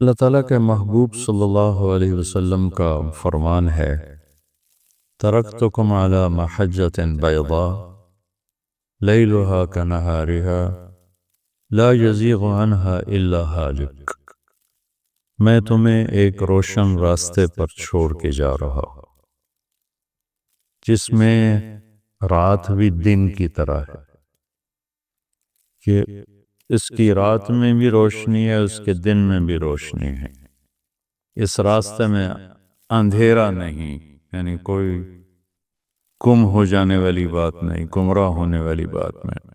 اللہ تعالیٰ کے محبوب صلی اللہ علیہ وسلم کا فرمان ہے، ترکتکم علی محجۃ بیضاء لیلها کنہارها لا یزیغ عنہا الا ہالک۔ میں تمہیں ایک روشن راستے پر چھوڑ کے جا رہا ہوں جس میں رات بھی دن کی طرح ہے، کہ اس کی رات میں بھی روشنی ہے، اس کے دن میں بھی روشنی ہے۔ اس راستے میں اندھیرا نہیں، یعنی کوئی گم ہو جانے والی بات نہیں، گمراہ ہونے والی بات نہیں۔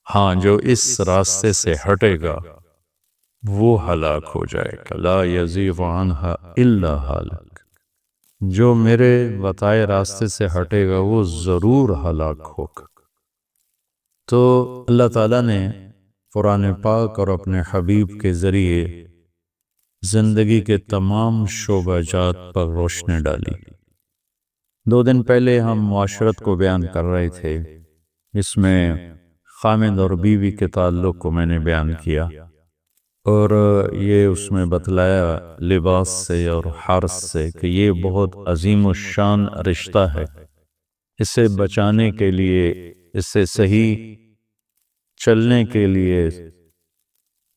ہاں، جو اس راستے سے ہٹے گا وہ ہلاک ہو جائے گا، لا یزیغ عنہا الا ہالک۔ جو میرے بتائے راستے سے ہٹے گا وہ ضرور ہلاک ہوگا۔ تو اللہ تعالیٰ نے قرآن پاک اور اپنے حبیب کے ذریعے زندگی کے تمام شعبہ جات پر روشنی ڈالی۔ 2 دن پہلے ہم معاشرت کو بیان کر رہے تھے، اس میں خامد اور بیوی کے تعلق کو میں نے بیان کیا، اور یہ اس میں بتلایا لباس سے اور حرث سے کہ یہ بہت عظیم الشان رشتہ ہے۔ اسے بچانے کے لیے، اس سے صحیح چلنے کے لیے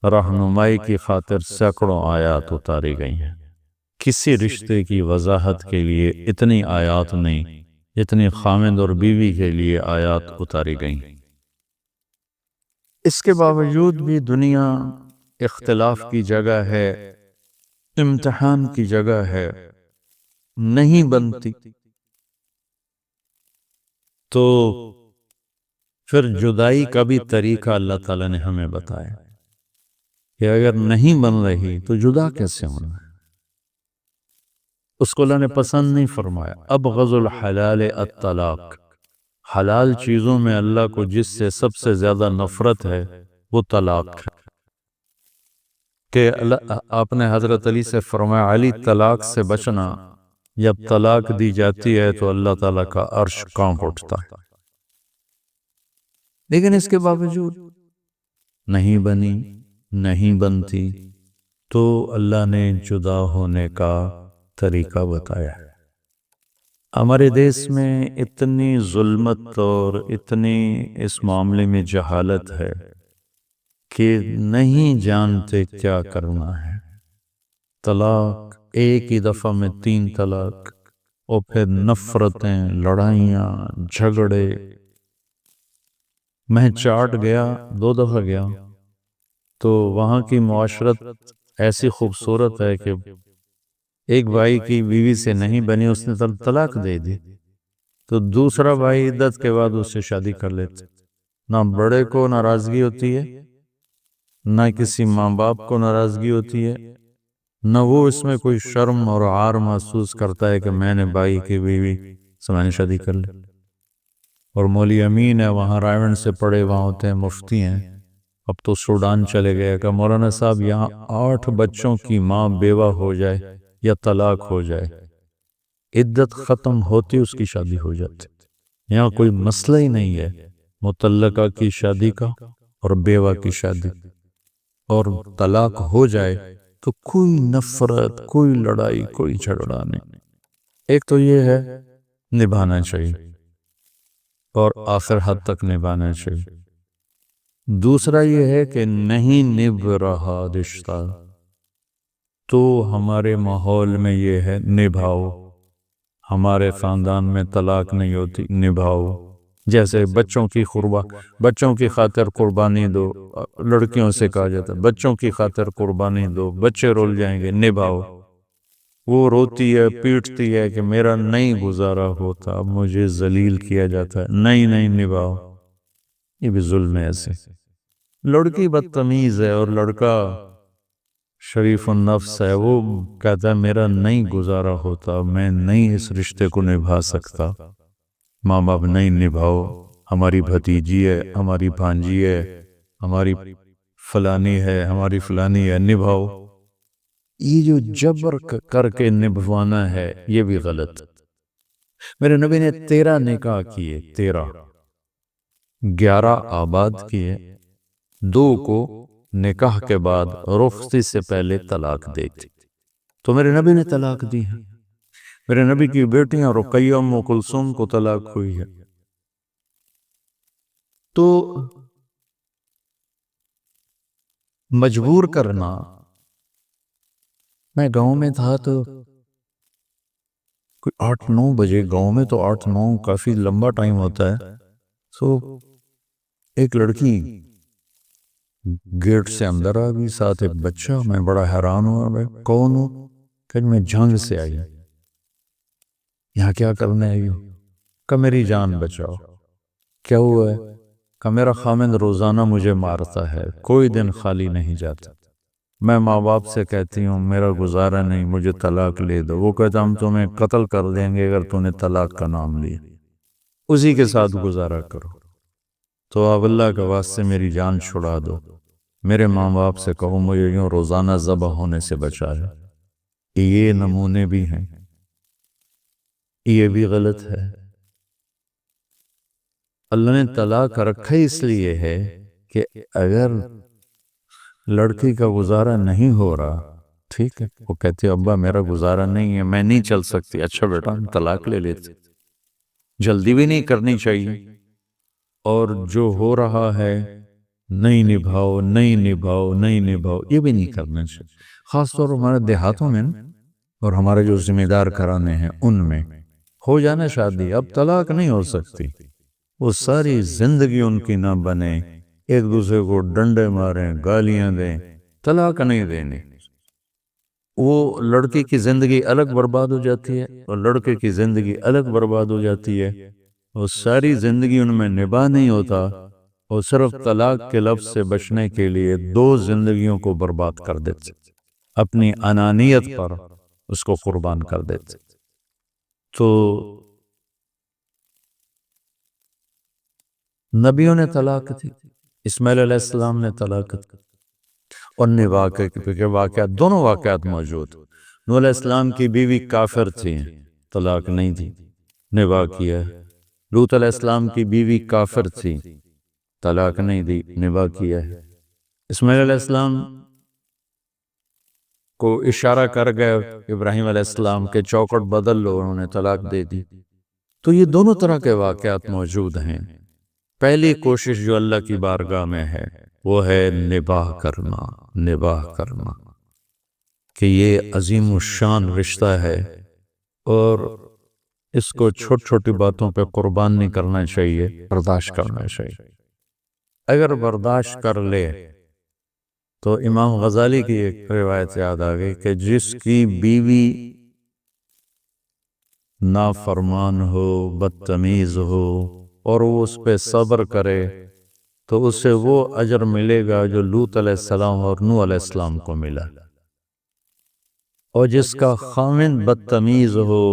رہنمائی کی خاطر سینکڑوں آیات اتاری گئی ہیں۔ کسی رشتے کی وضاحت کے لیے اتنی آیات نہیں جتنی خامد اور بیوی کے لیے آیات اتاری گئی۔ اس کے باوجود بھی دنیا اختلاف کی جگہ ہے، امتحان کی جگہ ہے، نہیں بنتی۔ تو پھر جدائی کا بھی طریقہ اللہ تعالیٰ نے ہمیں بتایا کہ اگر نہیں بن رہی تو جدا کیسے ہونا ہے۔ اس کو اللہ نے پسند نہیں فرمایا۔ ابغض الحلال الطلاق، حلال چیزوں میں اللہ کو جس سے سب سے زیادہ نفرت ہے وہ طلاق ہے، کہ آپ نے حضرت علی سے فرمایا، علی طلاق سے بچنا، جب طلاق دی جاتی ہے تو اللہ تعالیٰ کا عرش کانپ اٹھتا ہے۔ لیکن اس کے باوجود نہیں بنی، نہیں بنتی، تو اللہ نے جدا ہونے کا طریقہ بتایا ہے۔ ہمارے دیس میں اتنی ظلمت اور اتنی اس معاملے میں جہالت ہے کہ نہیں جانتے کیا کرنا ہے۔ طلاق، ایک ہی دفعہ میں 3 طلاق، اور پھر نفرتیں، لڑائیاں، جھگڑے۔ میں چاٹ گیا، 2 دفعہ گیا، تو وہاں کی معاشرت ایسی خوبصورت ہے کہ ایک بھائی کی بیوی سے نہیں بنی، اس نے طلاق دے دی، تو دوسرا بھائی عدت کے بعد اس سے شادی کر لیتے۔ نہ بڑے کو ناراضگی ہوتی ہے، نہ کسی ماں باپ کو ناراضگی ہوتی ہے، نہ وہ اس میں کوئی شرم اور عار محسوس کرتا ہے کہ میں نے بھائی کی بیوی سے میں نے شادی کر لی۔ اور مولوی امین ہے وہاں رائے سے پڑے، وہاں ہوتے ہیں، مفتی ہیں، اب تو سوڈان چلے گئے، کہ مولانا صاحب یہاں 8 بچوں کی ماں بیوہ ہو جائے یا طلاق ہو جائے، عدت ختم ہوتی اس کی شادی ہو جاتی۔ یہاں کوئی مسئلہ ہی نہیں ہے مطلقہ کی شادی کا اور بیوہ کی شادی، اور طلاق ہو جائے تو کوئی نفرت، کوئی لڑائی، کوئی جھگڑا نہیں۔ ایک تو یہ ہے نبھانا چاہیے، اور آخر حد تک نبھانا چاہیے۔ دوسرا یہ ہے کہ نہیں نبھ رہا رشتہ، تو ہمارے ماحول میں یہ ہے نبھاؤ۔ ہمارے خاندان میں طلاق نہیں ہوتی، نبھاؤ۔ جیسے بچوں کی خاطر قربانی دو، لڑکیوں سے کہا جاتا ہے بچوں کی خاطر قربانی دو، بچے رول جائیں گے، نبھاؤ۔ وہ روتی ہے، پیٹتی ہے کہ میرا نہیں گزارا ہوتا، اب مجھے ذلیل کیا جاتا ہے، نہیں نبھاؤ۔ یہ بھی ظلم ہے۔ ایسے لڑکی بدتمیز ہے اور لڑکا شریف النفس ہے، وہ کہتا ہے میرا نہیں گزارا ہوتا، میں نہیں اس رشتے کو نبھا سکتا۔ ماں باپ نہیں، نبھاؤ، ہماری بھتیجی ہے، ہماری بھانجی ہے، ہماری فلانی ہے، ہماری فلانی ہے، نبھاؤ۔ یہ جو جبر کر کے نبھوانا ہے یہ بھی غلط۔ میرے نبی نے 13 نکاح کیے، 11 آباد کیے، 2 کو نکاح کے بعد رخصتی سے پہلے طلاق دے دی، تو میرے نبی نے طلاق دی ہے۔ میرے نبی کی بیٹیاں رقیہ ام کلثوم کو طلاق ہوئی ہے۔ تو مجبور کرنا، میں گاؤں میں تھا تو کوئی 8-9 بجے، گاؤں میں تو 8-9 کافی لمبا ٹائم ہوتا ہے، سو ایک لڑکی گیٹ سے اندر آ گئی، ساتھ ایک بچہ۔ میں بڑا حیران ہوا، میں کون ہوں؟ کہ میں جنگ سے آئی، یہاں کیا کرنے آئی ہوں؟ کہ میری جان بچاؤ۔ کیا ہوا ہے؟ کہ میرا خامند روزانہ مجھے مارتا ہے، کوئی دن خالی نہیں جاتا، میں ماں باپ سے کہتی ہوں میرا گزارا نہیں، مجھے طلاق لے دو، وہ کہتا ہم تمہیں قتل کر دیں گے اگر تم نے طلاق کا نام لیا، اسی کے ساتھ گزارا کرو، تو آپ اللہ کے واسطے میری جان چھڑا دو، میرے ماں باپ سے کہو مجھے یوں روزانہ ذبح ہونے سے بچائے۔ یہ نمونے بھی ہیں، یہ بھی غلط ہے۔ اللہ نے طلاق رکھا اس لیے ہے کہ اگر لڑکی کا گزارا نہیں ہو رہا، ٹھیک ہے، وہ کہتے ابا میرا گزارا نہیں ہے، میں نہیں چل سکتی، اچھا بیٹا ہم طلاق لے لیتے، جلدی بھی نہیں کرنی چاہیے، اور جو ہو رہا ہے نہیں نبھاؤ نہیں نبھاؤ نہیں نبھاؤ، یہ بھی نہیں کرنا چاہیے۔ خاص طور ہمارے دیہاتوں میں اور ہمارے جو ذمہ دار گھرانے ہیں ان میں ہو جانا شادی، اب طلاق نہیں ہو سکتی، وہ ساری زندگی ان کی نہ بنے، ایک دوسرے کو ڈنڈے ماریں، گالیاں دیں، طلاق نہیں دینی، وہ لڑکی کی زندگی الگ برباد ہو جاتی ہے اور لڑکے کی زندگی الگ برباد ہو جاتی ہے، وہ ساری زندگی ان میں نباہ نہیں ہوتا، اور صرف طلاق کے لفظ سے بچنے کے لیے 2 زندگیوں کو برباد کر دیتے، اپنی انانیت پر اس کو قربان کر دیتے۔ تو نبیوں نے طلاق دی، اسماعیل علیہ السلام نے طلاق دی، اور نباہ کے واقعات، دونوں واقعات موجود۔ نوح علیہ السلام کی بیوی کافر تھی، طلاق نہیں دی، نباہ کیا ہے۔ لوط علیہ السلام کی بیوی کافر تھی، طلاق نہیں دی، نباہ کیا ہے۔ اسماعیل علیہ السلام کو اشارہ کر گئے ابراہیم علیہ السلام کے چوکٹ بدل لو، انہوں نے طلاق دے دی۔ تو یہ دونوں طرح کے واقعات موجود ہیں۔ پہلی کوشش جو اللہ کی بارگاہ میں ہے وہ ہے نباہ کرنا، نباہ کرنا، کہ یہ عظیم الشان رشتہ ہے اور اس کو چھوٹی چھوٹی باتوں پہ قربان نہیں کرنا چاہیے، برداشت کرنا چاہیے۔ اگر برداشت کر لے تو امام غزالی کی ایک روایت یاد آ گئی کہ جس کی بیوی نافرمان ہو، بدتمیز ہو، اور وہ اس پہ صبر کرے تو اسے وہ اجر ملے گا جو لوط علیہ السلام اور نوح علیہ السلام کو ملا، اور جس کا خامند بدتمیز ہو،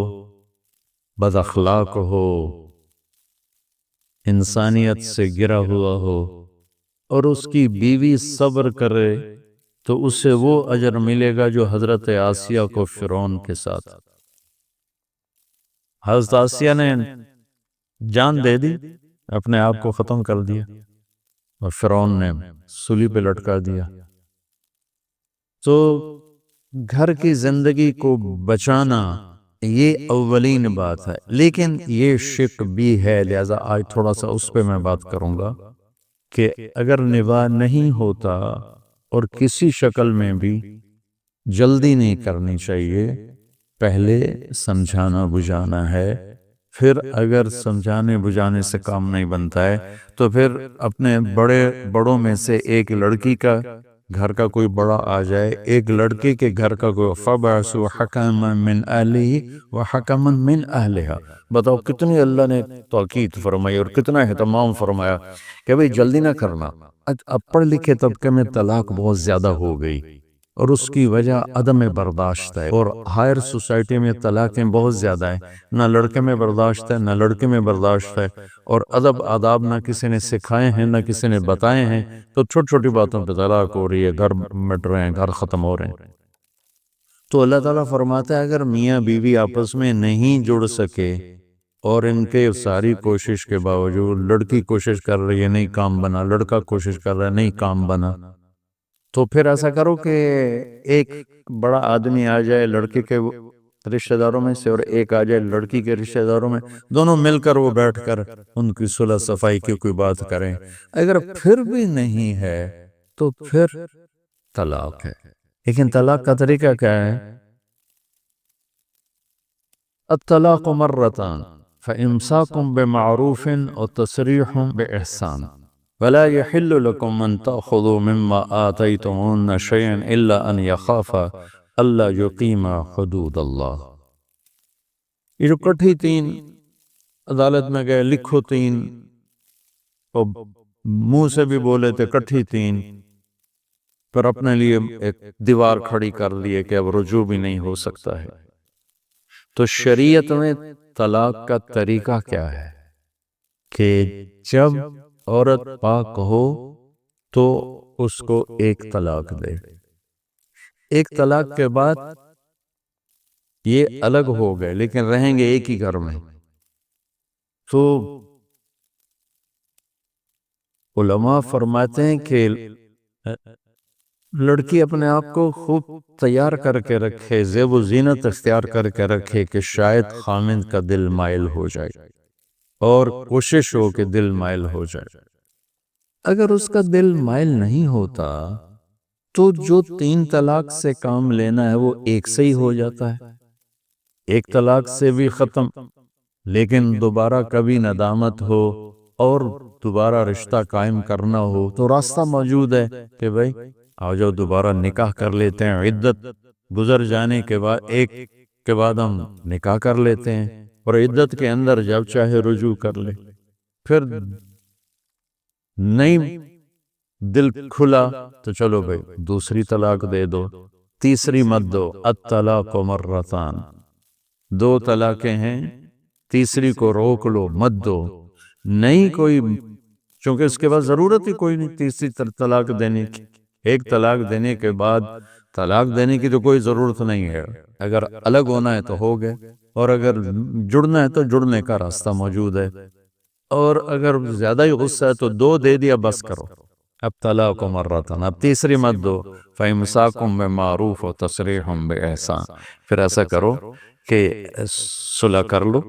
بد اخلاق ہو، انسانیت سے گرا ہوا ہو، اور اس کی بیوی صبر کرے تو اسے وہ اجر ملے گا جو حضرت آسیہ کو فرعون کے ساتھ، حضرت آسیہ نے جان دے دی، اپنے آپ کو ختم کر دیا، اور فرعون نے سولی پہ لٹکا دیا۔ تو گھر کی زندگی کو بچانا یہ اولین بات ہے، لیکن یہ شک بھی ہے، لہذا آج تھوڑا سا اس پہ میں بات کروں گا کہ اگر نباہ نہیں ہوتا اور کسی شکل میں بھی، جلدی نہیں کرنی چاہیے، پہلے سمجھانا بجھانا ہے، پھر اگر سمجھانے بجھانے سے کام نہیں بنتا ہے تو پھر اپنے بڑوں میں سے ایک لڑکی کا گھر کا کوئی بڑا آ جائے، ایک لڑکے کے گھر کا کوئی، فَبَعْثُوا حَكَمًا مِّنْ أَهْلِهِ وَحَكَمًا مِّنْ أَهْلِهَا۔ بتاؤ کتنی اللہ نے تاکید فرمائی اور کتنا اہتمام فرمایا کہ بھئی جلدی نہ کرنا۔ اب پڑھ لکھے طبقے میں طلاق بہت زیادہ ہو گئی، اور اس کی وجہ عدم برداشت ہے، اور ہائر سوسائٹی میں طلاقیں بہت زیادہ ہیں، نہ لڑکے میں برداشت ہے نہ لڑکے میں برداشت ہے، اور ادب آداب نہ کسی نے سکھائے ہیں نہ کسی نے بتائے ہیں، تو چھوٹی چھوٹی باتوں پہ طلاق ہو رہی ہے، گھر مٹ رہے ہیں، گھر ختم ہو رہے ہیں۔ تو اللہ تعالیٰ فرماتا ہے اگر میاں بیوی آپس میں نہیں جڑ سکے اور ان کے ساری کوشش کے باوجود، لڑکی کوشش کر رہی ہے نہیں کام بنا، لڑکا کوشش کر رہا ہے نہیں کام بنا، تو پھر ایسا کرو کہ ایک بڑا آدمی آ جائے لڑکے کے رشتہ داروں میں سے اور ایک آ جائے لڑکی کے رشتہ داروں میں، دونوں مل کر وہ بیٹھ کر ان کی صلح صفائی کی کوئی بات کریں۔ اگر پھر بھی نہیں ہے تو پھر طلاق ہے۔ لیکن طلاق کا طریقہ کیا ہے؟ الطلاق مرتان فإمساك بمعروف وتسريح بإحسان ولا يحل لكم أن تأخذوا مما آتيتموهن شيئا إلا أن يخافا ألا يقيما حدود اللہ۔ یہ جو کٹھی تین عدالت میں گئے، لکھو تین، اور منہ سے بھی بولے تھے کٹھی تین، پر اپنے لیے ایک دیوار کھڑی کر لیے کہ اب رجوع بھی نہیں ہو سکتا ہے۔ تو شریعت میں طلاق کا طریقہ کیا ہے کہ جب عورت پاک ہو تو اس کو ایک طلاق دے، ایک طلاق کے بعد یہ الگ ہو گئے لیکن رہیں گے ایک ہی گھر میں، تو علماء فرماتے ہیں کہ لڑکی اپنے آپ کو خوب تیار کر کے رکھے، زیب و زینت اختیار کر کے رکھے کہ شاید خامند کا دل مائل ہو جائے، اور کوشش ہو کہ دل مائل ہو جائے۔ اگر اس کا دل مائل نہیں ہوتا تو جو 3 طلاق سے کام لینا ہے وہ ایک سے ہی ہو جاتا ہے، ایک طلاق سے بھی ختم، لیکن دوبارہ کبھی ندامت ہو اور دوبارہ رشتہ قائم کرنا ہو تو راستہ موجود ہے کہ بھائی آ جاؤ دوبارہ نکاح کر لیتے ہیں، عدت گزر جانے کے بعد ایک کے بعد ہم نکاح کر لیتے ہیں، اور عدت کے اندر جب چاہے رجوع کر لے، پھر نہیں دل کھلا تو چلو بھائی دوسری طلاق دے دو، تیسری مت دو، الطلاق مرتان، 2 طلاقیں ہیں، تیسری کو روک لو، مت دو، نہیں کوئی، چونکہ اس کے بعد ضرورت ہی کوئی نہیں تیسری طلاق دینے کی، ایک طلاق دینے کے بعد طلاق دینے کی تو کوئی ضرورت نہیں ہے، اگر الگ ہونا ہے تو ہو گئے، اور اگر جڑنا ہے تو جڑنے کا راستہ موجود ہے، اور اگر زیادہ ہی غصہ ہے تو 2 دے دیا بس کرو، اب طلاق مرتان، اب تیسری مت دو، فَإِمْسَاكٌ بِمَعْرُوفٍ وَتَسْرِيحٌ بِإِحْسَان، پھر ایسا کرو کہ صلح کر لو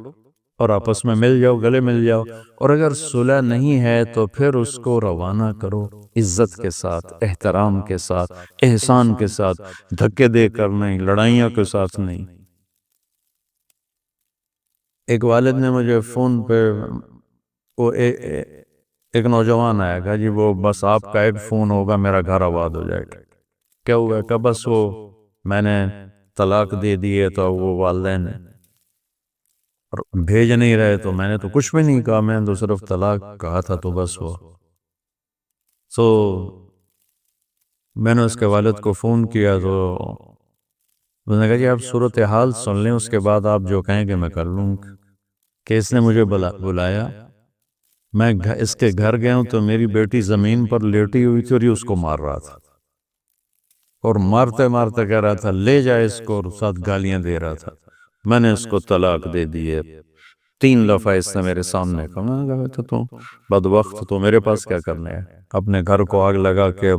اور آپس میں مل جاؤ، گلے مل جاؤ، اور اگر صلح نہیں ہے تو پھر اس کو روانہ کرو عزت کے ساتھ، احترام کے ساتھ، احسان کے ساتھ، دھکے دے کر نہیں، لڑائیوں کے ساتھ نہیں۔ ایک والد نے مجھے فون پہ وہ ایک نوجوان آیا گا جی، وہ بس آپ کا ایک فون ہوگا میرا گھر آباد ہو جائے گا۔ کیا ہوا کہ بس وہ میں نے طلاق دے دیے تو وہ والدین بھیج نہیں رہے، تو میں نے تو کچھ بھی نہیں کہا، میں نے تو صرف طلاق کہا تھا، تو بس وہ تو میں نے اس کے والد کو فون کیا تو اس نے کہا کہ آپ صورتحال سن لیں، اس کے بعد آپ جو کہیں گے میں کر لوں گا، کہ اس نے مجھے بلایا، میں اس کے گھر گیا ہوں تو میری بیٹی زمین پر لیٹی ہوئی تھی اور یہ اس کو مار رہا تھا، اور مارتے مارتے کہہ رہا تھا لے جائے اس کو، اور ساتھ گالیاں دے رہا تھا۔ میں نے اس کو طلاق دے دی ہے، 3 دفعہ اس نے میرے سامنے کہا، میں نے کہا تو بدبخت تو میرے پاس کیا کرنے ہے، اپنے گھر کو آگ لگا کے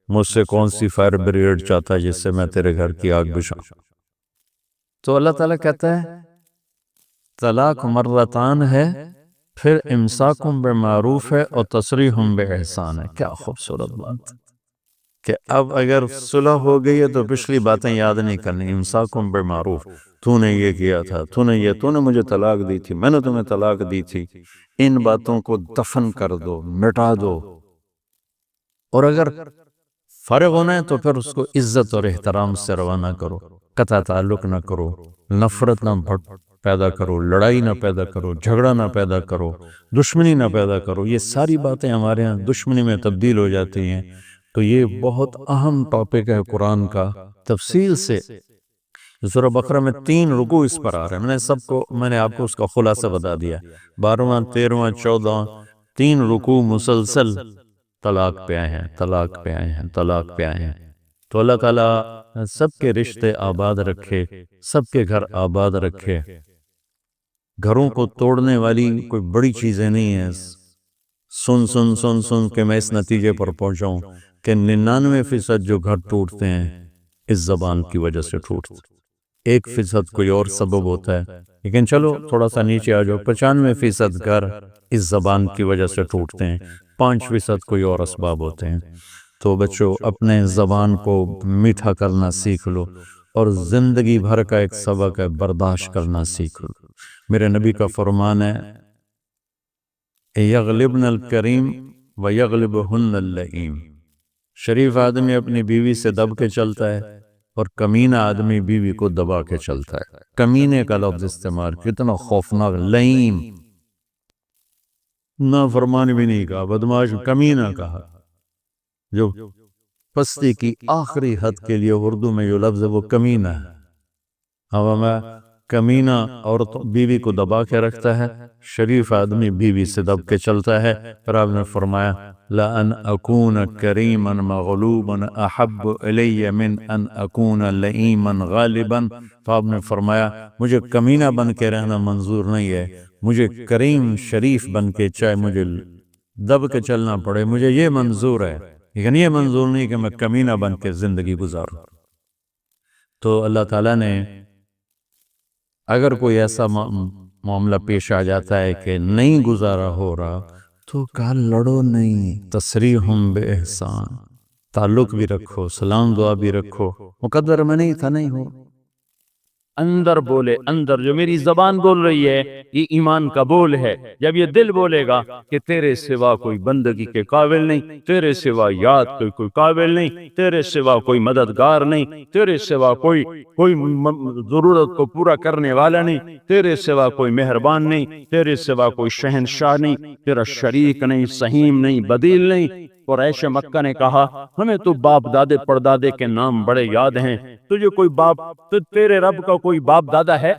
مجھ سے کون سی فائر بریگیڈ چاہتا ہے جس سے میں تیرے گھر کی آگ بجھاؤں؟ تو اللہ تعالیٰ کہتا ہے طلاق مرتان ہے، پھر امساکم بمعروف ہے اور تسریح بإحسان ہے۔ کیا خوبصورت بات کہ اب اگر صلح ہو گئی ہے تو پچھلی باتیں یاد نہیں کرنی، امساکم بمعروف، تو نے یہ کیا تھا، تو نے مجھے طلاق دی تھی، میں نے تمہیں طلاق دی تھی، ان باتوں کو دفن کر دو، مٹا دو، اور اگر فارغ ہونا ہے تو پھر اس کو عزت اور احترام سے روانہ کرو، قطع تعلق نہ کرو، نفرت نہ پیدا کرو، لڑائی نہ پیدا کرو، جھگڑا نہ پیدا کرو، دشمنی نہ پیدا کرو۔ یہ ساری باتیں ہمارے ہاں دشمنی میں تبدیل ہو جاتی ہیں، تو یہ بہت اہم ٹاپک ہے قرآن کا، تفصیل سے سورہ بقرہ میں 3 رکوع اس پر آ رہے ہیں، میں نے آپ کو اس کا خلاصہ بتا دیا، 12واں 13واں 14واں 3 رکوع مسلسل طلاق پہ آئے ہیں، طلاق پہ آئے ہیں، طلاق پہ آئے ہیں۔ تو اللہ تعالیٰ سب کے رشتے آباد رکھے، سب کے گھر آباد رکھے، گھروں کو توڑنے والی کوئی بڑی چیزیں نہیں ہیں، سن سن سن سن کہ میں اس نتیجے پر پہنچاؤں کہ 99% جو گھر ٹوٹتے ہیں اس زبان کی وجہ سے ٹوٹتے ہیں، 1% کوئی اور سبب ہوتا ہے، لیکن چلو تھوڑا سا نیچے آ جاؤ، 95% گھر اس زبان کی وجہ سے ٹوٹتے ہیں، 5% کوئی اور اسباب ہوتے ہیں۔ تو بچوں اپنے زبان کو میٹھا کرنا سیکھ لو، اور زندگی بھر کا ایک سبق ہے برداشت کرنا سیکھ لو۔ میرے نبی کا فرمان ہے یغلبن الکریم ویغلبہن اللئیم، شریف آدمی اپنی بیوی سے دب کے چلتا ہے اور کمینہ آدمی بیوی کو دبا کے چلتا ہے۔ کمینے کا لفظ استعمال، کتنا خوفناک، لئیم، نافرمان بھی نہیں کہا، بدماش، کمینہ کہا، جو پستی کی آخری حد کے لیے اردو میں جو لفظ ہے وہ کمینہ ہے۔ اب میں کمینہ عورت بیوی کو دبا کے رکھتا ہے، شریف آدمی بیوی سے دب کے چلتا ہے۔ پھر آپ نے فرمایا لَأَنْ أَكُونَ كَرِيمًا مَغْلُوبًا أَحَبُّ إِلَيَّ مِنْ أَنْ أَكُونَ لَئِيمًا غَالِبًا، تو آپ نے فرمایا مجھے کمینہ بن کے رہنا منظور نہیں ہے، مجھے کریم شریف بن کے، چاہے مجھے دب کے چلنا پڑے، مجھے یہ منظور ہے، لیکن یہ منظور نہیں کہ میں کمینہ بن کے زندگی گزاروں۔ تو اللہ تعالیٰ نے اگر کوئی ایسا معاملہ پیش آ جاتا ہے کہ نہیں گزارا ہو رہا، تو کہا لڑو نہیں، تسریحم بے احسان، تعلق بھی رکھو، سلام دعا بھی رکھو، مقدر میں نہیں تھا، نہیں ہو۔ اندر بولے، اندر جو میری زبان بول رہی ہے یہ ایمان کا بول ہے۔ جب یہ دل بولے گا کہ تیرے سوا کوئی بندگی کے قابل نہیں، تیرے سوا یاد کوئی قابل نہیں، تیرے سوا کوئی مددگار نہیں، تیرے سوا کوئی ضرورت کو پورا کرنے والا نہیں، تیرے سوا کوئی مہربان نہیں، تیرے سوا کوئی شہنشاہ نہیں، تیرا شریک نہیں، سہیم نہیں، بدیل نہیں۔ قریش مکہ نے کہا ہمیں تو باپ دادے پردادے کے نام بڑے یاد ہیں، تجھے کوئی باپ، تو تیرے رب کا کوئی باپ دادا ہے،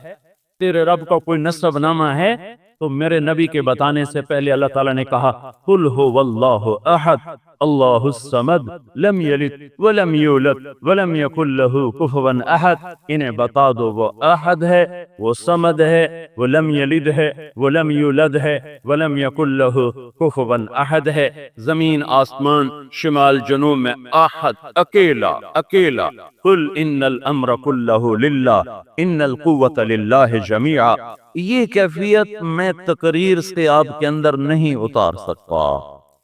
تیرے رب کا کوئی نسب نامہ ہے؟ تو میرے نبی کے بتانے سے پہلے اللہ تعالیٰ نے کہا قل هو اللہ احد اللہ الصمد لم یلد ولم یولد ولم یکن له کفوا احد، انہیں بتا دو وہ احد ہے، وہ صمد ہے، وہ لم یلد ہے، وہ لم یولد ہے، ولم یکن له کفوا احد ہے۔ زمین آسمان شمال جنوب میں احد، اکیلا اکیلا۔ قل ان الامر کلہ للہ ان القوۃ للہ جمیعا، یہ کیفیت میں تقریر سے آپ کے اندر نہیں اتار سکتا،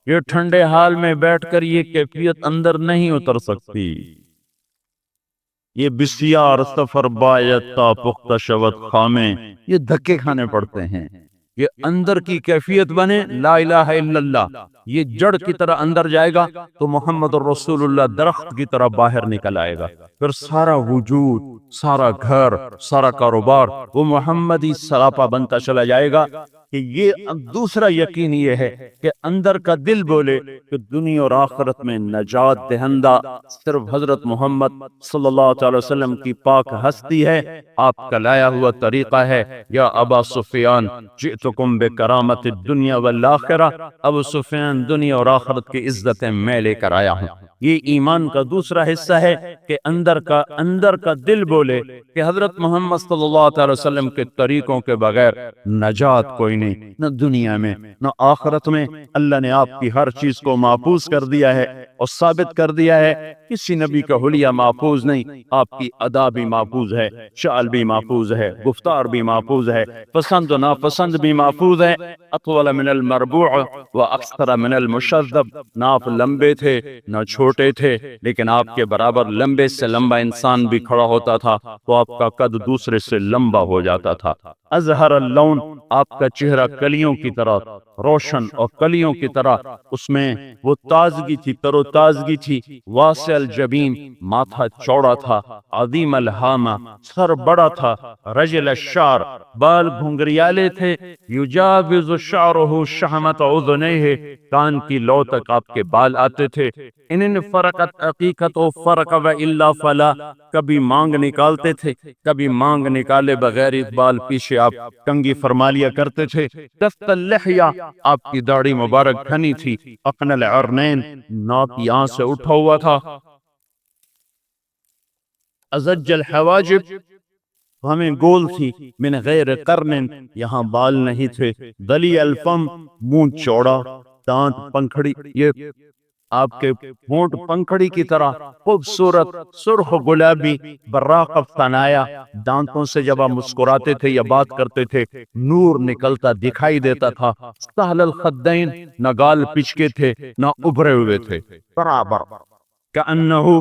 یہ ٹھنڈے حال میں بیٹھ کر یہ کیفیت اندر نہیں اتر سکتی، یہ بسیار سفر باید تا پختہ شود خامیں، یہ دھکے کھانے پڑتے ہیں۔ یہ اندر کی کیفیت بنے لا الہ الا اللہ، یہ جڑ کی طرح اندر جائے گا تو محمد الرسول اللہ درخت کی طرح باہر نکل آئے گا، پھر سارا وجود، سارا گھر، سارا کاروبار وہ محمدی سراپا بنتا چلا جائے گا۔ کہ یہ دوسرا یقین یہ ہے کہ اندر کا دل بولے کہ دنیا اور آخرت میں نجات دہندہ صرف حضرت محمد صلی اللہ علیہ وسلم کی پاک ہستی ہے، آپ کا لایا ہوا طریقہ ہے۔ یا ابا سفیان جئتکم بکرامت الدنیا والآخرہ، ابو سفیان دنیا اور آخرت کی عزتیں میں لے کر آیا ہوں۔ یہ ایمان کا دوسرا حصہ ہے کہ اندر کا دل بولے کہ حضرت محمد صلی اللہ علیہ وسلم کے طریقوں کے بغیر نجات کوئی نہیں، نہ دنیا میں نہ آخرت میں۔ اللہ نے آپ کی ہر چیز کو محفوظ کر دیا ہے اور ثابت کر دیا ہے، کسی نبی کا حلیہ محفوظ نہیں، آپ کی ادا بھی محفوظ ہے، شعل بھی محفوظ ہے، گفتار بھی محفوظ ہے، پسند و ناپسند بھی محفوظ ہے۔ اطول من المربوع و اکثر من المشذب، نہ آپ لمبے تھے نہ چھوٹے تھے، لیکن آپ کے برابر لمبے سے لمبا انسان بھی کھڑا ہوتا تھا تو آپ کا قد دوسرے سے لمبا ہو جاتا تھا۔ ازہر اللون، آپ کا چہرہ کلیوں کی طرح روشن اور کلیوں کی طرح اس میں وہ تازگی تھی، تر و تازگی تھی۔ واسع الجبین، ماتھا چوڑا تھا۔ عظیم الہامہ، سر بڑا تھا۔ رجل الشعر، بال گھنگریالے تھے۔ یجاوز شعرہ شحمت اذنیہ، کان کی لو تک آپ کے بال آتے تھے۔ ان فرقت عقیقت و فرق و الا فلا، کبھی مانگ نکالتے تھے، کبھی مانگ نکالے بغیر بال پیچھے آپ کنگھی فرما لیا کرتے تھے۔ دست اللحیہ، آپ کی داڑھی مبارک گھنی تھی۔ اقن العرنین، ناک یہاں سے اٹھا ہوا تھا۔ ازج الحواجب، ہمیں گول تھی۔ من غیر قرن، یہاں بال نہیں تھے۔ دلی الفم، منہ چوڑا، دانت پنکھڑی، یہ آپ کے ہونٹ پنکھڑی کی طرح خوبصورت سرخ گلابی براق افسانایا، دانتوں سے جب آپ مسکراتے تھے یا بات کرتے تھے نور نکلتا دکھائی دیتا تھا، سہل الخدین، نہ گال پچکے تھے نہ ابھرے ہوئے تھے، برابر کأنہو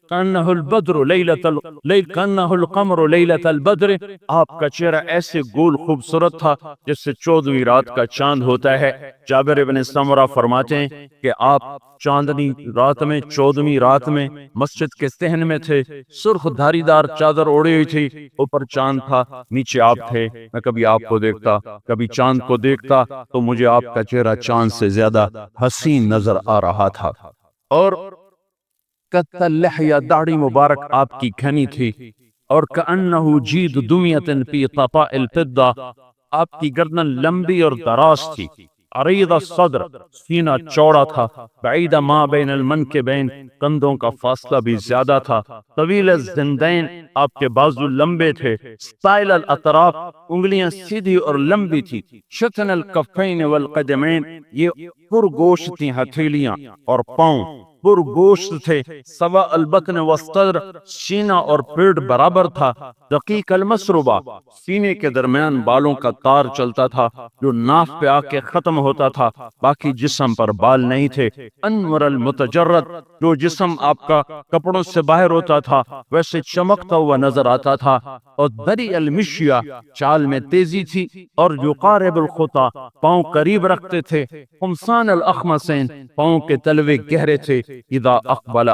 کأنہ البدر کأنہ القمر لیلۃ البدر، آپ کا چہرہ ایسے گول خوبصورت تھا جس سے 14ویں رات کا چاند ہوتا ہے۔ جابر ابن سمرہ فرماتے ہیں کہ آپ چاندنی رات میں 14ویں رات میں مسجد کے صحن میں تھے، سرخ دھاری دار چادر اوڑی ہوئی تھی، اوپر چاند تھا، نیچے آپ تھے۔ میں کبھی آپ کو دیکھتا کبھی چاند کو دیکھتا تو مجھے آپ کا چہرہ چاند سے زیادہ حسین نظر آ رہا تھا، اور قط اللحیہ، داڑھی مبارک آپ کی گھنی تھی، اور کأنہ جید دمیۃ فی قفاء الفضہ، آپ کی گردن لمبی اور دراز تھی، عریض الصدر، سینہ چوڑا تھا، بعید ما بین المنکبین، کندھوں کا فاصلہ بھی زیادہ تھا، طویل الزندین، آپ کے بازو لمبے تھے، سائل الاطراف، انگلیاں سیدھی اور لمبی تھی، شتن الکفین والقدمین، یہ پرگوشت تھی ہتھیلیاں اور پاؤں پرگوشت تھے، سوا البطن والصدر، سینہ اور پیٹ برابر تھا، دقیق المسربہ، سینے کے درمیان بالوں کا تار چلتا تھا جو ناف پہ آ کے ختم ہوتا تھا، باقی جسم پر بال نہیں تھے، انور المتجرد، جو جسم آپ کا کپڑوں سے باہر ہوتا تھا ویسے چمکتا ہوا نظر آتا تھا، اور دری المشیہ، چال میں تیزی تھی، اور یقارب الخطا، پاؤں قریب رکھتے تھے، خمسان الاخمسین، پاؤں کے تلوے گہرے تھے، اذا اقبل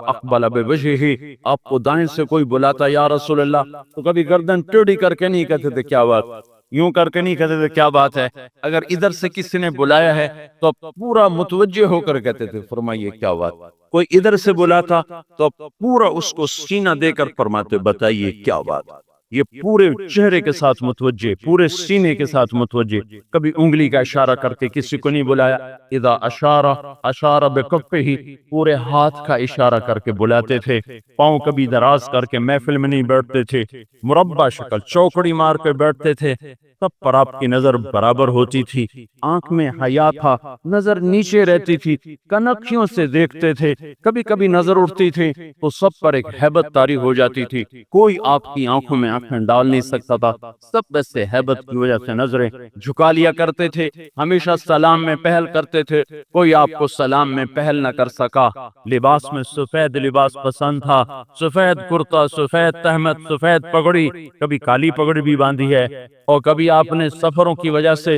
بوجہہ، آپ کو دائیں سے کوئی بلاتا یا رسول اللہ تو کبھی گردن ٹیڑھی کر کے نہیں کہتے تھے کیا بات، یوں کر کے نہیں کہتے تھے کیا بات ہے، اگر ادھر سے کسی نے بلایا ہے تو پورا متوجہ ہو کر کہتے تھے فرمائیے کیا بات، کوئی ادھر سے بلاتا تو پورا اس کو سینہ دے کر فرماتے بتائیے کیا بات، یہ پورے چہرے کے ساتھ متوجہ، پورے سینے کے ساتھ متوجہ، کبھی انگلی کا اشارہ کر کے کسی کو نہیں بلایا، اذا اشارہ بکفہ، پورے ہاتھ کا اشارہ کر کے بلاتے تھے، پاؤں کبھی دراز کر کے محفل میں نہیں بیٹھتے تھے، مربع شکل چوکڑی مار کے بیٹھتے تھے، سب پر آپ کی نظر برابر ہوتی تھی، آنکھ میں حیا تھا، نظر نیچے رہتی تھی، کنکھیوں سے دیکھتے تھے، کبھی کبھی نظر اٹھتی تھی تو سب پر ایک ہیبت طاری ہو جاتی تھی، کوئی آپ کی آنکھوں میں آنکھیں ڈال نہیں سکتا تھا، سب بس سے ہیبت کی وجہ سے نظریں جھکا لیا کرتے تھے، ہمیشہ سلام میں پہل کرتے تھے، کوئی آپ کو سلام میں پہل نہ کر سکا، لباس میں سفید لباس پسند تھا، سفید کرتا، سفید تہمت، سفید پگڑی، کبھی کالی پگڑی بھی باندھی ہے، اور کبھی آپ نے سفروں کی وجہ سے،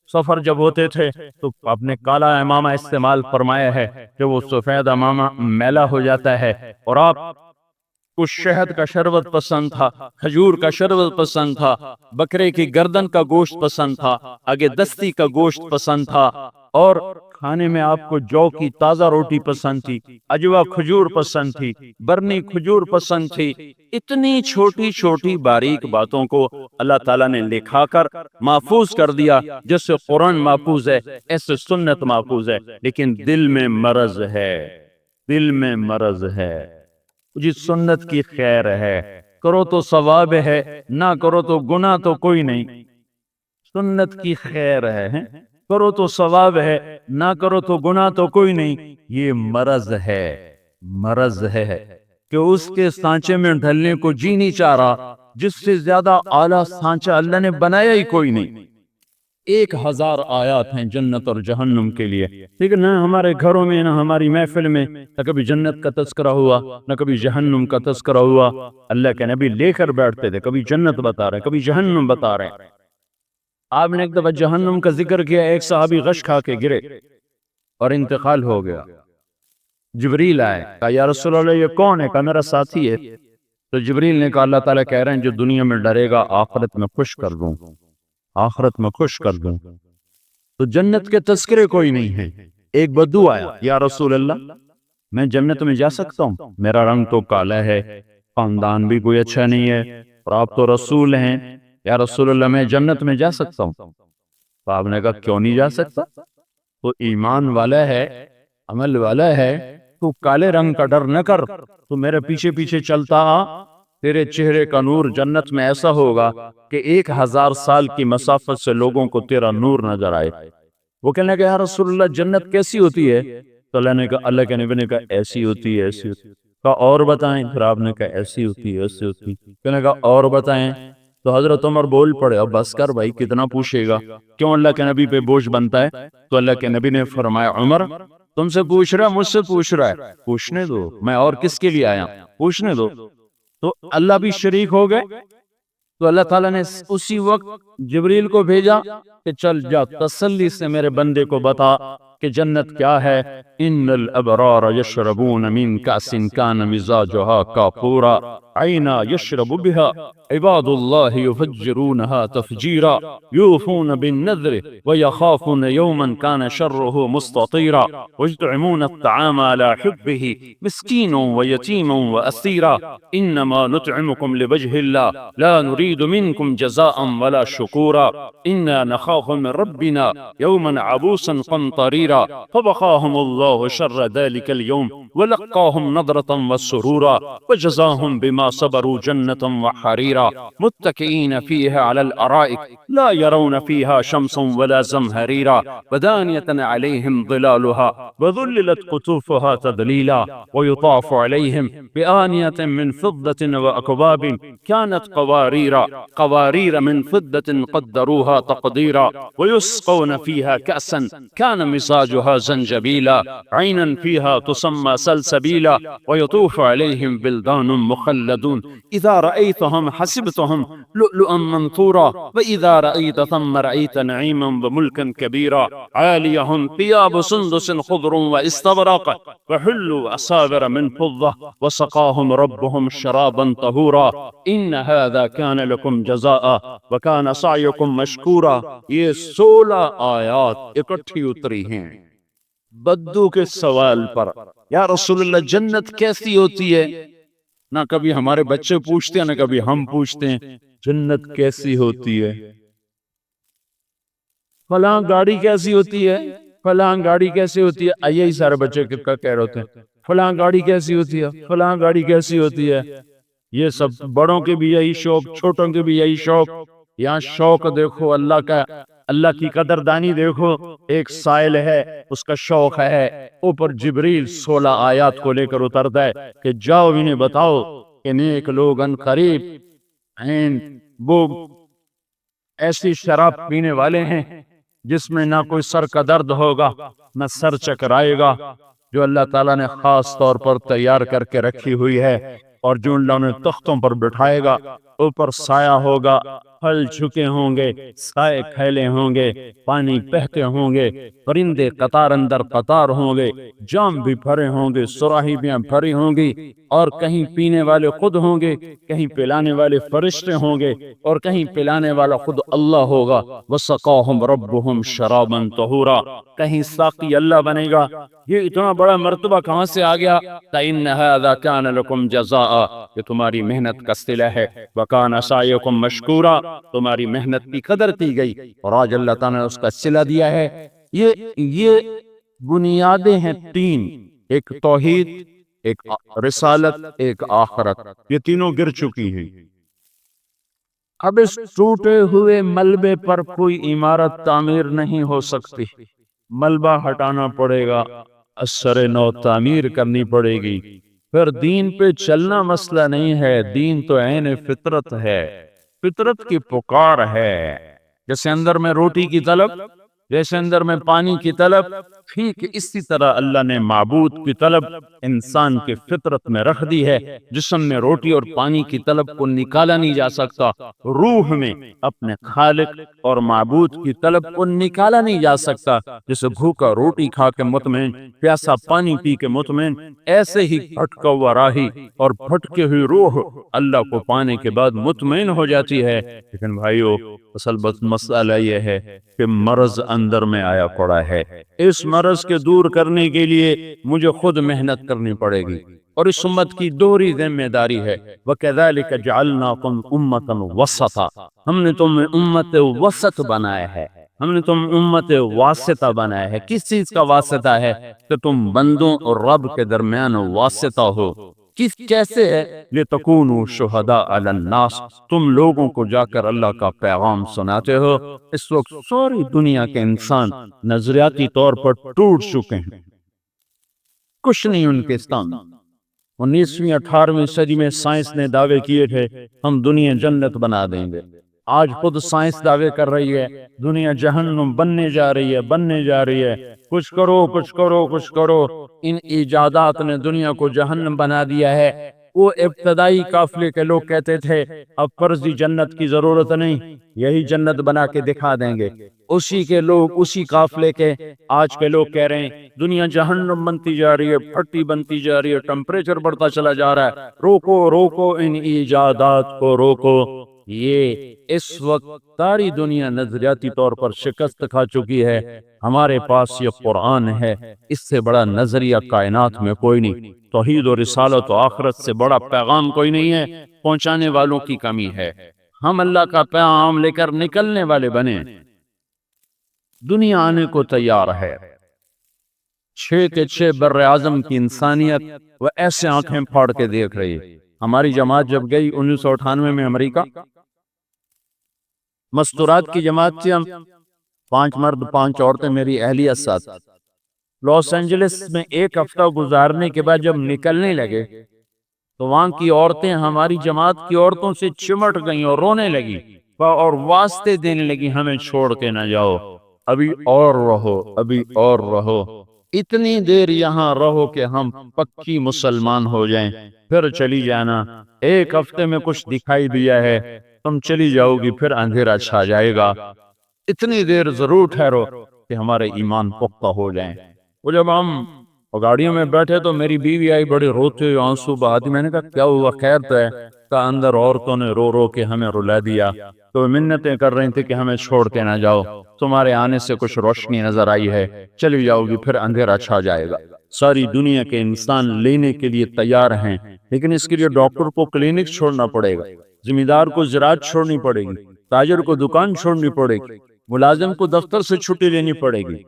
سفر جب ہوتے تھے تو آپ نے کالا امامہ استعمال فرمایا ہے کہ وہ سفید امامہ میلا ہو جاتا ہے، اور آپ کو شہد کا شربت پسند تھا، کھجور کا شربت پسند تھا، بکرے کی گردن کا گوشت پسند تھا، آگے دستی کا گوشت پسند تھا، اور کھانے میں آپ کو جو کی تازہ روٹی پسند تھی، اجوا کھجور پسند تھی، برنی کھجور پسند تھی، اتنی چھوٹی چھوٹی باریک باتوں کو اللہ تعالیٰ نے لکھا کر محفوظ کر دیا، جیسے قرآن محفوظ ہے ایسے سنت محفوظ ہے، لیکن دل میں مرض ہے، دل میں مرض ہے، جی سنت کی خیر ہے، کرو تو ثواب ہے، نہ کرو تو گناہ تو کوئی نہیں، سنت کی خیر ہے، کرو تو ثواب ہے، نہ کرو تو گناہ تو کوئی نہیں، یہ مرض ہے، مرض ہے کہ اس کے سانچے میں ڈھلنے کو جی نہیں چاہ رہا جس سے زیادہ اعلیٰ سانچہ اللہ نے بنایا ہی کوئی نہیں، 1000 آیات ہیں جنت اور جہنم کے لیے، لیکن نہ ہمارے گھروں میں نہ ہماری محفل میں نہ کبھی جنت کا تذکرہ ہوا نہ کبھی جہنم کا تذکرہ ہوا، اللہ کے نبی لے کر بیٹھتے تھے، کبھی جنت بتا رہے کبھی جہنم بتا رہے ہیں، آپ نے ایک دفعہ جہنم کا ذکر کیا، ایک صحابی غش کھا کے گرے اور انتقال ہو گیا، جبریل آئے، کہا یا رسول اللہ یہ کون ہے؟ کہا میرا ساتھی ہے، تو جبریل نے کہا اللہ تعالیٰ کہہ رہے ہیں جو دنیا میں ڈرے گا آخرت میں خوش کر دوں، آخرت میں خوش کر دوں، تو جنت کے تذکرے کوئی نہیں ہے، ایک بدو آیا، یا رسول اللہ میں جنت میں جا سکتا ہوں؟ میرا رنگ تو کالا ہے، خاندان بھی کوئی اچھا نہیں ہے، اور آپ تو رسول ہیں، یا رسول اللہ میں جنت میں جا سکتا ہوں؟ تو آپ نے کہا کیوں نہیں جا سکتا؟ تو ایمان والا ہے، عمل والا ہے، تو کالے رنگ کا ڈر نہ کر، تو میرے پیچھے پیچھے چلتا آ، تیرے چہرے کا نور جنت میں ایسا ہوگا کہ 1000 سال کی مسافت سے لوگوں کو تیرا نور نظر آئے، وہ کہنے لگا یا رسول اللہ جنت کیسی ہوتی ہے؟ تو اللہ کے نبی نے کہا ایسی ہوتی ہے، ایسی ہوتی ہے۔ کہا اور بتائیں؟ پھر آپ نے کہا ایسی ہوتی ہے، ایسی ہوتی ہے۔ کہنے لگا اور بتائیں؟ تو حضرت عمر بول پڑے اب بس کر بھائی، کتنا پوچھے گا، کیوں اللہ کے نبی پہ بوجھ بنتا ہے؟ تو اللہ کے نبی نے فرمایا عمر تم سے پوچھ رہا ہے، مجھ سے پوچھ رہا ہے، پوچھنے دو، میں اور کس کے لیے آیا ہوں، پوچھنے دو۔ تو اللہ بھی شریک ہو گئے۔ تو اللہ تعالیٰ نے اسی وقت جبریل کو بھیجا کہ چل جا تسلی سے میرے بندے کو بتا کہ جنت کیا ہے۔ ان الابرار یشربون من کأس کان مزاجها کافورا عینا یشرب بها عباد اللہ یفجرونها تفجیرا یوفون بالنذر ویخافون یوما کان شره مستطیرا ویطعمون الطعام على حبه مسکینا ویتیما واسیرا انما نطعمکم لوجه اللہ لا نريد منكم جزاء ولا شكورا إنا نخاف من ربنا يوما عبوسا قمطريرا فوقاهم الله شر ذلك اليوم ولقاهم نضرة وسرورا وجزاهم بما صبروا جنة وحريرا متكئين فيها على الأرائك لا يرون فيها شمسا ولا زمهريرا ودانية عليهم ظلالها وذللت قطوفها تذليلا ويطاف عليهم بآنية من فضة وأكواب كانت قوارير من فضة قدروها تقديرا ويسقون فيها كأسا كان مزاجها زنجبيلا عينا فيها تسمى سلسبيلا ويطوف عليهم بلدان مخلدون إذا رأيتهم حسبتهم لؤلؤا منثورا وإذا رأيت ثم رأيت نعيما وملكا كبيرا عاليهم ثياب سندس خضر واستبرق وحلوا أساور من فضة وسقاهم ربهم شرابا طهورا إن هذا كان لكم جزاء وكان سعيكم مشكورا۔ یہ 16 آیات اکٹھی اتری ہیں بدو کے سوال پر، یا رسول اللہ جنت کیسی ہوتی ہے؟ نہ کبھی ہمارے بچے پوچھتے ہیں، نہ کبھی ہم پوچھتے ہیں جنت کیسی ہوتی ہے، فلاں گاڑی کیسی ہوتی ہے، فلاں گاڑی کیسی ہوتی ہے، یہی سارے بچے کیا کہہ رہے ہوتے ہیں، فلاں گاڑی کیسی ہوتی ہے، فلاں گاڑی کیسی ہوتی ہے۔ یہ سب بڑوں کے بھی یہی شوق، چھوٹوں کے بھی یہی شوق۔ یہاں شوق دیکھو اللہ کا، اللہ کی قدردانی دیکھو۔ ایک سائل ہے، اس کا شوق ہے، اوپر جبریل 16 آیات کو لے کر اترتا ہے کہ جاؤ انہیں بتاؤ کہ نیک لوگ ان قریب وہ ایسی شراب پینے والے ہیں جس میں نہ کوئی سر کا درد ہوگا، نہ سر چکرائے گا، جو اللہ تعالیٰ نے خاص طور پر تیار کر کے رکھی ہوئی ہے، اور جو اللہ نے تختوں پر بٹھائے گا، اوپر سایہ ہوگا، پھل جھکے ہوں گے، سائے پھیلے ہوں گے، پانی بہتے ہوں گے، پرندے قطار اندر قطار ہوں گے، جام بھی بھرے ہوں گے، سراہی بھی بھری ہوں گی، اور کہیں پینے والے خود ہوں گے، کہیں پلانے والے فرشتے ہوں گے، اور کہیں پلانے والا خود اللہ ہوگا۔ وَسَقَاهُمْ رَبُّهُمْ شَرَابًا طَهُورًا، کہیں ساقی اللہ بنے گا۔ یہ اتنا بڑا مرتبہ کہاں سے آ گیا؟ فَإِنَّ هَذَا كَانَ لَكُمْ جَزَاءً، یہ تمہاری محنت کا صلہ ہے۔ وَكَانَ سَعْيُكُمْ مَشْكُورًا، تمہاری محنت کی قدر کی گئی، اور آج اللہ تعالیٰ نے اس کا صلہ دیا ہے۔ یہ بنیادیں ہیں 3، ایک توحید، ایک رسالت، ایک آخرت، یہ تینوں گر چکی ہیں۔ اب اس ٹوٹے ہوئے ملبے پر کوئی عمارت تعمیر نہیں ہو سکتی، ملبہ ہٹانا پڑے گا، اثر نو تعمیر کرنی پڑے گی۔ پھر دین پہ چلنا مسئلہ نہیں ہے، دین تو عین فطرت ہے، فطرت کی پکار ہے۔ جیسے اندر میں روٹی کی طلب، جیسے اندر میں پانی کی طلب، ٹھیک اسی طرح اللہ نے معبود کی طلب انسان کے فطرت میں رکھ دی ہے۔ جسم میں روٹی اور پانی کی طلب کو نکالا نہیں جا سکتا، روح میں اپنے خالق اور معبود کی طلب کو نکالا نہیں جا سکتا۔ جیسے بھوکا روٹی کھا کے مطمئن، پیاسا پانی پی کے مطمئن، ایسے ہی بھٹکا ہوا راہی اور بھٹکے ہوئی روح اللہ کو پانے کے بعد مطمئن ہو جاتی ہے۔ لیکن بھائیو، اصل مسئلہ یہ ہے کہ مرض اندر میں آیا پڑا ہے، اس مرض کے دور کرنے کے لیے مجھے خود محنت کرنی پڑے گی، اور اس امت کی دوہری ذمہ داری ہے۔ وَكَذَلِكَ جَعَلْنَاكُمْ أُمَّةً وَسَطًا، ہم نے تمہیں امت وسط بنایا ہے، ہم نے تم امت واسطہ بنایا ہے۔ کس چیز کا واسطہ ہے؟ کہ تم بندوں اور رب کے درمیان واسطہ ہو۔ کس کیسے ہے؟ لِتَكُونُوا شُهَدَاءَ عَلَى النَّاسِ، تم لوگوں کو جا کر اللہ کا پیغام سناتے ہو۔ اس وقت ساری دنیا کے انسان نظریاتی طور پر ٹوٹ چکے ہیں، کچھ نہیں ان کے سامنے۔ 19ویں 18ویں صدی میں سائنس نے دعوے کیے تھے ہم دنیا جنت بنا دیں گے، آج خود سائنس دعوے کر رہی ہے دنیا جہنم بننے جا رہی ہے، بننے جا رہی ہے۔ کچھ کرو کچھ کرو کچھ کرو، ان ایجادات نے دنیا کو جہنم بنا دیا ہے۔ وہ ابتدائی قافلے کے لوگ کہتے تھے اب فرضی جنت کی ضرورت نہیں، یہی جنت بنا کے دکھا دیں گے۔ اسی کے لوگ، اسی قافلے کے آج کے لوگ کہہ رہے ہیں دنیا جہنم بنتی جا رہی ہے، پھٹی بنتی جا رہی ہے، ٹمپریچر بڑھتا چلا جا رہا ہے، روکو روکو ان ایجادات کو روکو۔ یہ اس وقت ساری دنیا نظریاتی طور پر شکست کھا چکی ہے۔ ہمارے پاس یہ قرآن ہے، اس سے بڑا نظریہ کائنات میں کوئی نہیں۔ توحید و رسالت و آخرت سے بڑا پیغام کوئی نہیں ہے، پہنچانے والوں کی کمی ہے۔ ہم اللہ کا پیغام لے کر نکلنے والے بنے، دنیا آنے کو تیار ہے۔ 6 کے 6 بر اعظم کی انسانیت وہ ایسے آنکھیں پھاڑ کے دیکھ رہی ہے۔ ہماری جماعت جب گئی 1998 میں امریکہ، مستورات کی جماعت تھی، ہم 5 مرد 5 عورتیں، میری اہلیہ ساتھ۔ لاس اینجلس میں 1 ہفتہ گزارنے کے بعد جب نکلنے لگے تو وہاں کی عورتیں ہماری جماعت کی عورتوں سے چمٹ گئیں اور رونے لگی اور واسطے دینے لگی ہمیں چھوڑ کے نہ جاؤ، ابھی اور رہو، ابھی اور رہو، اتنی دیر یہاں رہو کہ ہم پکی مسلمان ہو جائیں، پھر چلی جانا۔ 1 ہفتے میں کچھ دکھائی دیا ہے، تم چلی جاؤ گی، پھر اندھیرا چھا جائے گا، اتنی دیر ضرور ٹھہرو کہ ہمارے ایمان پختہ ہو جائیں۔ وہ جب ہم گاڑیوں میں بیٹھے تو میری بیوی آئی بڑے روتے ہوئے، آنسو بہاتی۔ میں نے کہا کیا ہوا، خیر تو ہے؟ کہا اندر عورتوں نے رو رو کے ہمیں رلا دیا، تو منتیں کر رہی تھی کہ ہمیں چھوڑ کے نہ جاؤ، تمہارے آنے سے کچھ روشنی نظر آئی ہے، چلی جاؤ گی پھر اندھیرا چھا جائے گا۔ ساری دنیا کے انسان لینے کے لیے تیار ہیں، لیکن اس کے لیے ڈاکٹر کو کلینک چھوڑنا پڑے گا، زمیندار کو زراعت چھوڑنی پڑے گی، تاجر کو دکان چھوڑنی پڑے گی، ملازم کو دفتر سے چھٹی لینی پڑے گی،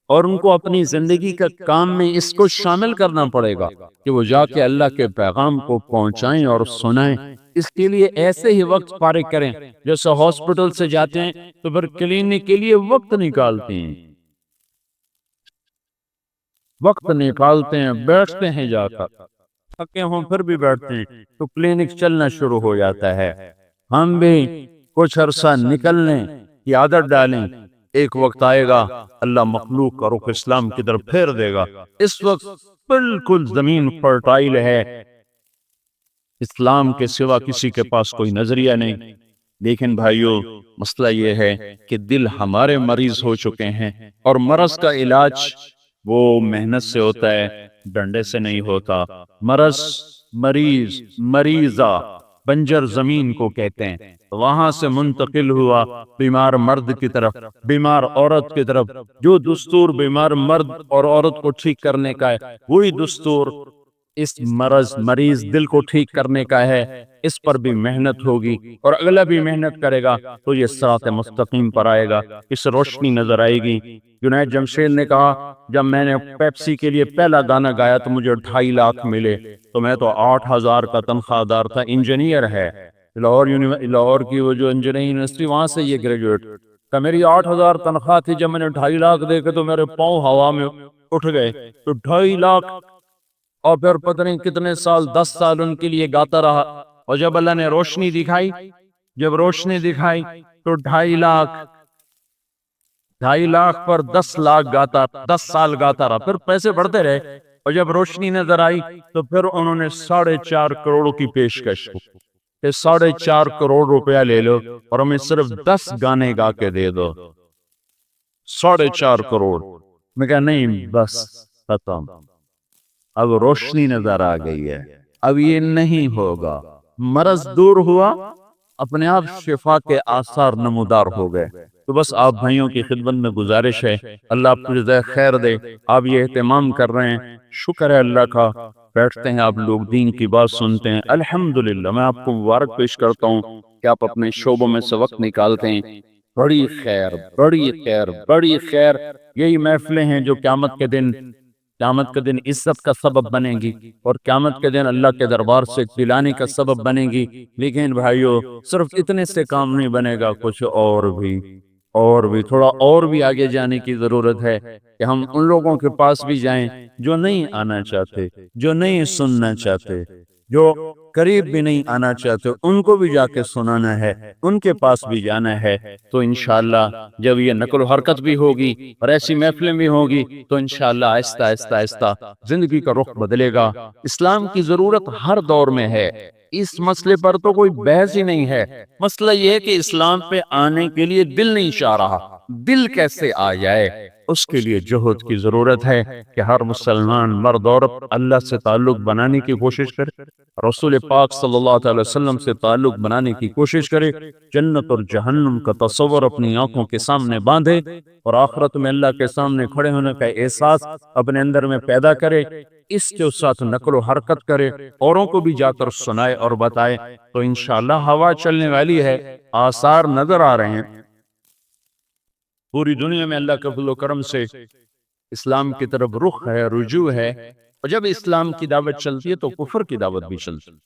اور ان کو اپنی زندگی کا کام میں اس کو شامل کرنا پڑے گا کہ وہ جا کے اللہ کے پیغام کو پہنچائیں اور سنائیں۔ اس کے لیے ایسے ہی وقت فارغ کریں، جیسے ہاسپٹل سے جاتے ہیں تو پھر کلینک کے لیے وقت نکالتے ہیں، وقت نکالتے ہیں، بیٹھتے ہیں، جا کر تھکے ہوں پھر بھی بیٹھتے ہیں تو کلینک چلنا شروع ہو جاتا ہے۔ ہم بھی کچھ عرصہ نکلنے کی عادت ڈالیں، ایک وقت آئے گا اللہ مخلوق کا رخ اسلام کی طرف پھیر دے گا۔ اس وقت بالکل زمین فرٹائل ہے، اسلام کے سوا کسی کے پاس کوئی نظریہ نہیں۔ لیکن بھائیو، مسئلہ یہ ہے کہ دل ہمارے مریض ہو چکے ہیں، اور مرض کا علاج وہ محنت سے ہوتا ہے، ڈنڈے سے نہیں ہوتا۔ مرض، مریض، مریضہ بنجر زمین کو کہتے ہیں، وہاں سے منتقل ہوا بیمار مرد کی طرف، بیمار عورت کی طرف۔ جو دستور بیمار مرد اور عورت کو ٹھیک کرنے کا ہے، وہی دستور اس مریض دل کو ٹھیک کرنے کا ہے۔ اس پر بھی محنت ہوگی، اور اگلا بھی محنت کرے گا تو یہ صراط مستقیم پر آئے گا، اس روشنی نظر آئے گی۔ جنید جمشید نے کہا جب میں نے پیپسی کے لیے پہلا گانا گایا تو مجھے 2.5 لاکھ ملے، تو میں تو 8,000 کا تنخواہ دار تھا، انجینئر ہے، لاہور کی وہ جو انجینئرنگ یونیورسٹی، وہاں سے یہ گریجویٹ، کہ میری 8,000 تنخواہ تھی، جب میں نے 2.5 لاکھ دیکھے تو میرے پاؤں ہوا میں اٹھ گئے۔ تو 2.5 لاکھ، اور پھر پتہ نہیں کتنے سال، 10 سال ان کے لیے گاتا رہا، اور جب اللہ نے روشنی دکھائی، جب روشنی دکھائی تو 2.5 لاکھ، 2.5 لاکھ پر 10 لاکھ گاتا، 10 سال گاتا رہا، پھر پیسے بڑھتے رہے، اور جب روشنی نظر آئی تو پھر انہوں نے 4.5 کروڑ کی پیشکش کی کہ 4.5 کروڑ روپیہ لے لو اور ہمیں صرف 10 گانے گا کے دے دو۔ 4.5 کروڑ، میں کہا نہیں بس ختم، اب روشنی نظر آ گئی ہے، اب یہ نہیں ہوگا۔ مرض دور ہوا، اپنے آپ شفا کے آثار نمودار ہو گئے۔ تو بس آپ بھائیوں کی خدمت میں گزارش ہے، اللہ آپ کو جزائے خیر دے، آپ یہ اہتمام کر رہے ہیں، شکر ہے اللہ کا۔ بیٹھتے ہیں آپ لوگ، دین کی بات سنتے ہیں، الحمدللہ میں آپ کو مبارک پیش کرتا ہوں کہ آپ اپنے شعبوں میں سے وقت نکالتے ہیں۔ بڑی خیر، بڑی خیر، بڑی خیر، یہی محفلیں ہیں جو قیامت کے دن قیامت کے دن عزت کا سبب بنے گی اور قیامت کے دن اللہ کے دربار سے دلانے کا سبب بنے گی۔ لیکن بھائیو صرف اتنے سے کام نہیں بنے گا، کچھ اور بھی تھوڑا اور بھی آگے جانے کی ضرورت ہے کہ ہم ان لوگوں کے پاس بھی جائیں جو نہیں آنا چاہتے، جو نہیں سننا چاہتے، جو قریب بھی نہیں آنا چاہتے، ان کو بھی جا کے سنانا ہے، ان کے پاس بھی جانا ہے۔ تو انشاءاللہ جب یہ نقل و حرکت بھی ہوگی اور ایسی محفلیں بھی ہوگی تو انشاءاللہ آہستہ آہستہ آہستہ زندگی کا رخ بدلے گا۔ اسلام کی ضرورت ہر دور میں ہے، اس مسئلے پر تو کوئی بحث ہی نہیں ہے۔ مسئلہ یہ ہے کہ اسلام پہ آنے کے لیے دل نہیں چاہ رہا، دل کیسے آ جائے، اس کے لیے جہد کی ضرورت ہے کہ ہر مسلمان مرد عورت اللہ سے تعلق بنانے کی کوشش کرے، رسول پاک صلی اللہ تعالی وسلم سے تعلق بنانے کی کوشش کرے، جنت اور جہنم کا تصور اپنی آنکھوں کے سامنے باندھے اور آخرت میں اللہ کے سامنے کھڑے ہونے کا احساس اپنے اندر میں پیدا کرے، اس کے ساتھ نقل و حرکت کرے، اوروں کو بھی جا کر سنائے اور بتائے، تو انشاءاللہ ہوا چلنے والی ہے، آثار نظر آ رہے ہیں۔ پوری دنیا میں اللہ کے فضل و کرم سے اسلام کی طرف رخ ہے، رجوع ہے، اور جب اسلام کی دعوت چلتی ہے تو کفر کی دعوت بھی چلتی ہے۔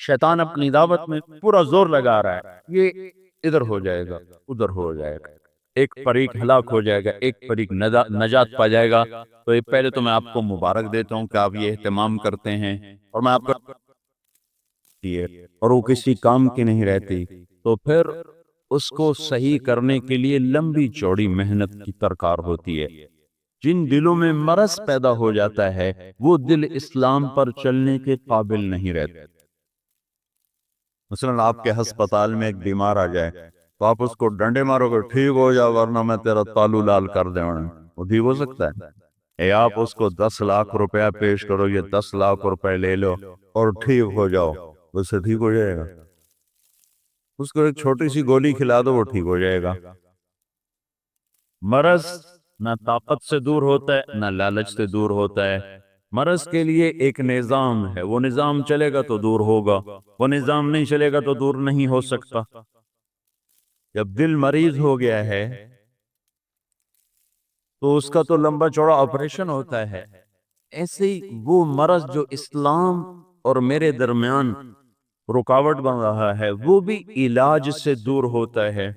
شیطان اپنی دعوت میں پورا زور لگا رہا ہے، یہ ادھر ہو جائے گا، ادھر ہو جائے گا، ایک فریق ہلاک ہو جائے گا، ایک فریق نجات پا جائے گا۔ تو یہ پہلے تو میں آپ کو مبارک دیتا ہوں کہ آپ یہ اہتمام کرتے ہیں، اور میں آپ کا اور وہ کسی کام کی نہیں رہتی، تو پھر اس کو صحیح کرنے کے لیے لمبی چوڑی محنت کی درکار ہوتی ہے۔ جن دلوں میں مرض پیدا ہو جاتا ہے وہ دل اسلام پر چلنے کے قابل نہیں رہتے۔ مثلا آپ کے ہسپتال میں ایک بیمار آ جائے تو آپ اس کو ڈنڈے مارو گے ٹھیک ہو جا ورنہ میں تیرا تالو لال کر دیں، وہ ٹھیک ہو سکتا ہے؟ اے آپ اس کو 10 لاکھ روپیہ پیش کرو، یہ 10 لاکھ روپے لے لو اور ٹھیک ہو جاؤ، اس سے ٹھیک ہو جائے گا؟ اس کو ایک چھوٹی سی گولی کھلا دو، وہ ٹھیک ہو جائے گا۔ مرض نہ طاقت سے دور ہوتا ہے نہ لالچ سے دور ہوتا ہے، مرض کے لیے ایک نظام ہے، وہ نظام چلے گا تو دور ہوگا، وہ نظام نہیں چلے گا تو دور نہیں ہو سکتا۔ جب دل مریض ہو گیا ہے تو اس کا تو لمبا چوڑا آپریشن ہوتا ہے، ایسے ہی وہ مرض جو اسلام اور میرے درمیان رکاوٹ بن رہا ہے وہ بھی علاج سے دور ہوتا ہے۔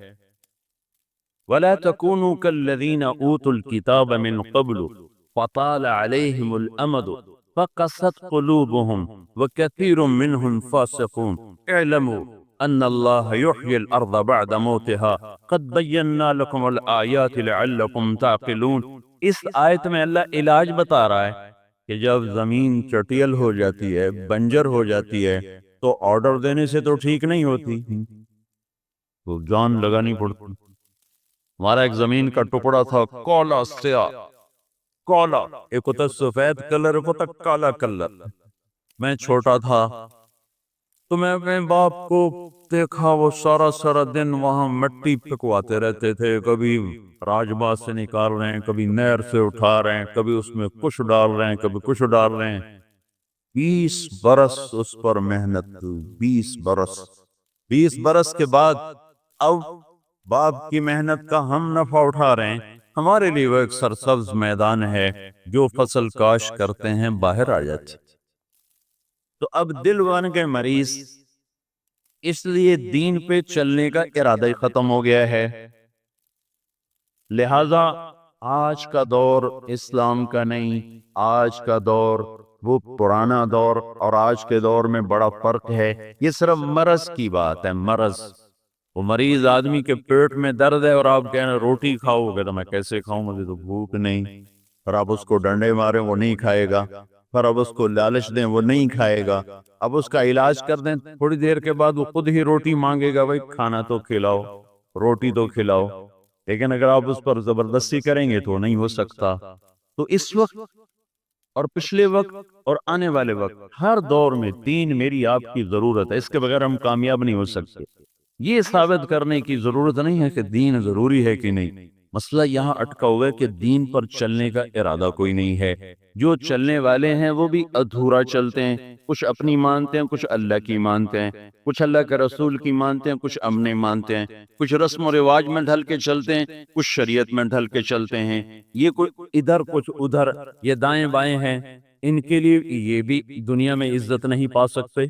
وَلَا تَكُونُوا كَالَّذِينَ أُوتُوا الْكِتَابَ مِنْ قَبْلُ فَطَالَ عَلَيْهِمُ الْأَمَدُ فَقَسَتْ قُلُوبُهُمْ وَكَثِيرٌ مِّنْهُمْ فَاسِقُونَ اعْلَمُوا أَنَّ اللَّهَ يُحْيِي الْأَرْضَ بَعْدَ مَوْتِهَا قَدْ بَيَّنَّا لَكُمُ الْآيَاتِ لَعَلَّكُمْ تَعْقِلُونَ۔ اس آیت میں اللہ علاج بتا رہا ہے کہ جب زمین چٹیل ہو جاتی ہے، بنجر ہو جاتی ہے، تو آرڈر دینے سے تو ٹھیک نہیں ہوتی، تو جان لگانی پڑتی۔ ہمارا ایک زمین کا ٹکڑا تھا، کالا سیاہ، کالا، ایک ہوتا سفید کلر، ایک ہوتا کالا کلر۔ میں چھوٹا تھا تو میں اپنے باپ کو دیکھا، وہ سارا دن وہاں مٹی پھکواتے رہتے تھے، کبھی راجبا سے نکال رہے ہیں، کبھی نہر سے اٹھا رہے ہیں، کبھی اس میں کچھ ڈال رہے ہیں، کبھی کچھ ڈال رہے ہیں۔ 20 برس اس پر محنت کی، 20 برس کے بعد اب باپ کی محنت کا ہم نفع اٹھا رہے ہیں، ہمارے لیے وہ ایک سرسبز میدان ہے، جو فصل کاش کرتے ہیں باہر آ جاتے۔ تو اب دل بن کے مریض، اس لیے دین پہ چلنے کا ارادہ ہی ختم ہو گیا ہے۔ لہذا آج کا دور اسلام کا نہیں، آج کا دور وہ پرانا دور، اور آج کے دور میں بڑا فرق ہے۔ یہ صرف مرض کی بات ہے، مرض، وہ مریض آدمی کے پیٹ میں درد ہے اور آپ کہہ رہے ہیں روٹی کھاؤ گے، تو میں کیسے کھاؤں، مجھے تو بھوک نہیں، اور آپ اس کو ڈنڈے ماریں وہ نہیں کھائے گا، پھر اب اس کو لالچ دیں وہ نہیں کھائے گا، اب اس کا علاج کر دیں تھوڑی دیر کے بعد وہ خود ہی روٹی مانگے گا، بھائی کھانا تو کھلاؤ، روٹی تو کھلاؤ۔ لیکن اگر آپ اس پر زبردستی کریں گے تو نہیں ہو سکتا۔ تو اس وقت اور پچھلے وقت اور آنے والے وقت ہر دور میں دین میری آپ کی ضرورت ہے، اس کے بغیر ہم کامیاب نہیں ہو سکتے۔ یہ ثابت کرنے کی ضرورت نہیں ہے کہ دین ضروری ہے کہ نہیں، مسئلہ یہاں اٹکا ہوا ہے کہ دین پر چلنے کا ارادہ کوئی نہیں ہے. جو چلنے والے ہیں وہ بھی ادھورا چلتے ہیں، کچھ اپنی مانتے ہیں، کچھ اللہ کی مانتے ہیں، کچھ اللہ کے رسول کی مانتے ہیں، کچھ اپنے مانتے ہیں، کچھ رسم و رواج میں ڈھل کے چلتے ہیں، کچھ شریعت میں ڈھل کے چلتے ہیں. یہ کچھ ادھر کچھ ادھر، یہ دائیں بائیں ہیں. ان کے لیے یہ بھی دنیا میں عزت نہیں پا سکتے.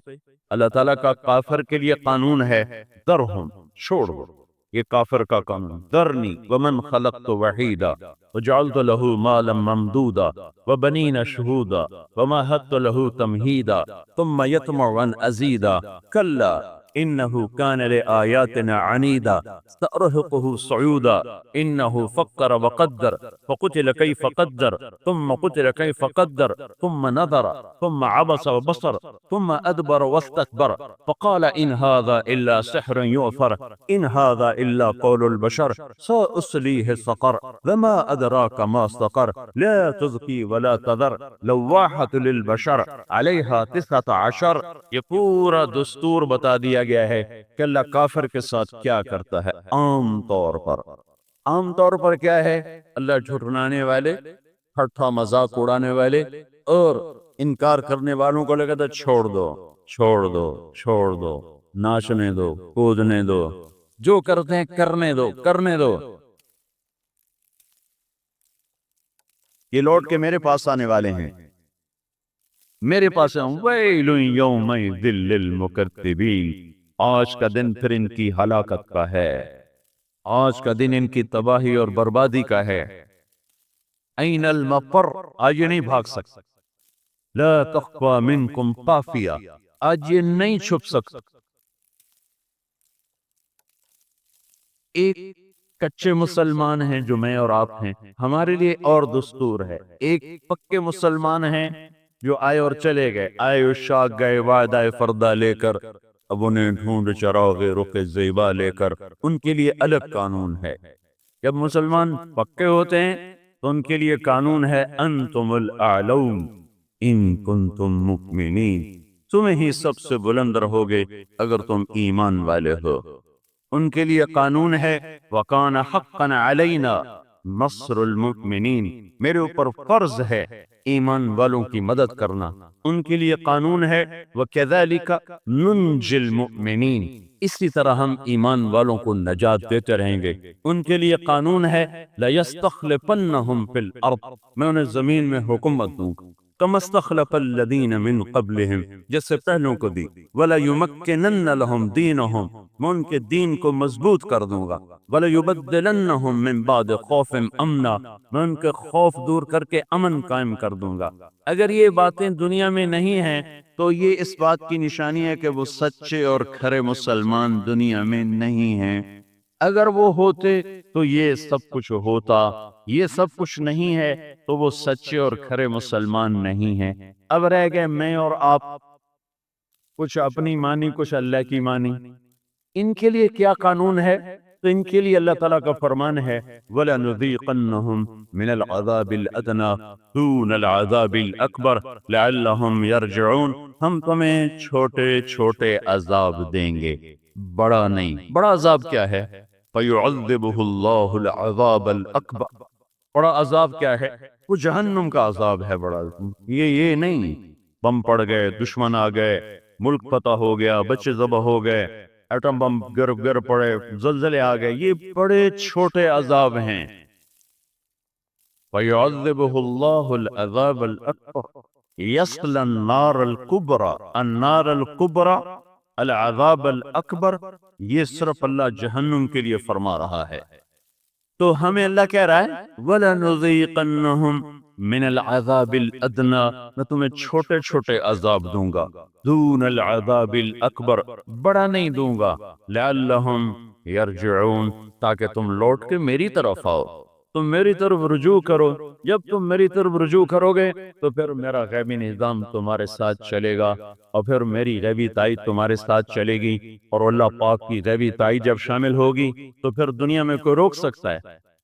اللہ تعالیٰ کا کافر کے لیے قانون ہے درہم، چھوڑ دو. یہ کافر کا قانون، ذرنی ومن خلقت وحیدا وجعلت له مالا ممدودا وبنین شہودا ومہدت له تمہیدا ثم یطمع ان ازیدا کلا انه كان لآیاتنا عنیدا سأرهقه صعودا انه فکر وقدر فقتل كيف قدر ثم قتل كيف قدر ثم نظر ثم عبس وبصر ثم ادبر واستكبر فقال ان هذا الا سحر يؤثر ان هذا الا قول البشر سأصليه سقر وما ادراك ما سقر لا تزكي ولا تذر لواحة للبشر عليها 19. یہ پورا دستور بتا دیا گیا ہے کہ اللہ کافر کے ساتھ کیا کرتا ہے. عام طور پر کیا ہے؟ اللہ جھٹلانے والے، ٹھٹھا مذاق اڑانے والے اور انکار کرنے والوں کو لگتا ہے چھوڑ دو چھوڑ دو چھوڑ دو، ناچنے دو، کودنے دو، جو کرتے ہیں کرنے دو کرنے دو. یہ لوٹ کے میرے پاس آنے والے ہیں، میرے پاس ہیں. ویل یومئذ للمکذبین، آج کا دن پھر ان کی ہلاکت کا ہے، آج کا دن ان کی تباہی اور بربادی کا ہے. این المفر، آج یہ نہیں بھاگ سکتا. لا تخفى منکم خافیہ، آج یہ نہیں چھپ سکتا. ایک کچے مسلمان ہیں جو میں اور آپ ہیں، ہمارے لیے اور دستور ہے. ایک پکے مسلمان ہیں جو آئے اور چلے گئے، آئے اشاق گئے وعدہ فردہ لے کر، اب انہیں ڈھونڈ چراغ رخ زیبا لے کر، ان کے لیے الگ قانون ہے. جب مسلمان پکے ہوتے ہیں تو ان کے لیے قانون ہے انتم الاعلون ان کنتم مؤمنین، تمہیں ہی سب سے بلند رہوگے اگر تم ایمان والے ہو. ان کے لیے قانون ہے وَقَانَ حَقًّا عَلَيْنَا نَصْرُ الْمُؤْمِنِينَ، میرے اوپر فرض ہے ایمان والوں کی مدد کرنا. ان کے لیے قانون ہے وَكَذَلِكَ نُنْجِ الْمُؤْمِنِينَ، اسی طرح ہم ایمان والوں کو نجات دیتے رہیں گے. ان کے لیے قانون ہے لَيَسْتَخْلِفَنَّهُمْ فِي الْأَرْضِ، میں انہیں زمین میں حکومت دوں گا كَمَا اسْتَخْلَفَ الَّذِينَ مِنْ قَبْلِهِمْ، جیسے پہلوں کو دی. وَلَيُمَكِّنَنَّ لَهُمْ دِينَهُمْ، میں ان کے دین کو مضبوط کر دوں گا. وَلَيُبَدِّلَنَّهُمْ مِنْ بَعْدِ خَوْفٍ أَمْنًا، میں ان کے خوف دور کر کے امن قائم کر دوں گا. اگر یہ باتیں دنیا میں نہیں ہیں تو یہ اس بات کی نشانی ہے کہ وہ سچے اور کھرے مسلمان دنیا میں نہیں ہیں. اگر وہ ہوتے تو یہ سب کچھ ہوتا. یہ سب کچھ نہیں ہے تو وہ سچے اور کھرے مسلمان نہیں ہیں. اب رہ گئے میں اور آپ، کچھ اپنی مانی کچھ اللہ کی مانی. ان کے لیے کیا قانون ہے؟ تو ان کے لیے اللہ تعالیٰ کا فرمان ہے وَلَنُذِيقَنَّهُمْ مِنَ الْعَذَابِ الْأَدْنَى دُونَ الْعَذَابِ الْأَكْبَرِ لَعَلَّهُمْ يَرْجِعُونَ، ہم تمہیں چھوٹے چھوٹے عذاب دیں گے، بڑا نہیں. بڑا عذاب کیا ہے؟ فَيُعَذِّبُهُ اللَّهُ الْعَذَابَ الْأَكْبَرَ، بڑا عذاب کیا ہے؟ وہ جہنم کا عذاب ہے. بڑا یہ نہیں بم پڑ گئے، دشمن آ گئے، ملک فتح ہو گیا، بچے ذبح ہو گئے، ایٹم بم گر پڑے، زلزلے آ گئے، یہ بڑے چھوٹے عذاب ہیں. فَيُعَذِّبُهُ اللَّهُ الْعَذَابَ الْأَكْبَرَ يَصْلَى النَّارَ الْكُبْرَى، النَّارَ الْكُبْرَى العذاب الْأَكْبَرَ، یہ صرف اللہ جہنم کے لیے فرما رہا ہے. تو ہمیں اللہ کہہ رہا ہے وَلَنُذِيقَنَّهُمْ مِنَ الْعَذَابِ الْأَدْنَى، میں تمہیں چھوٹے چھوٹے عذاب دوں گا، دون العذاب الْأَكْبَرَ، بڑا نہیں دوں گا، لَعَلَّهُمْ يَرْجِعُونَ، تاکہ تم لوٹ کے میری طرف آؤ، تم میری طرف رجوع کرو. جب تم میری طرف رجوع کرو گے تو پھر میرا غیبی نظام تمہارے ساتھ چلے گا، اور پھر میری غیبی تائید تمہارے ساتھ چلے گی، اور اللہ پاک کی غیبی تائید جب شامل ہوگی تو پھر دنیا میں کوئی روک سکتا ہے؟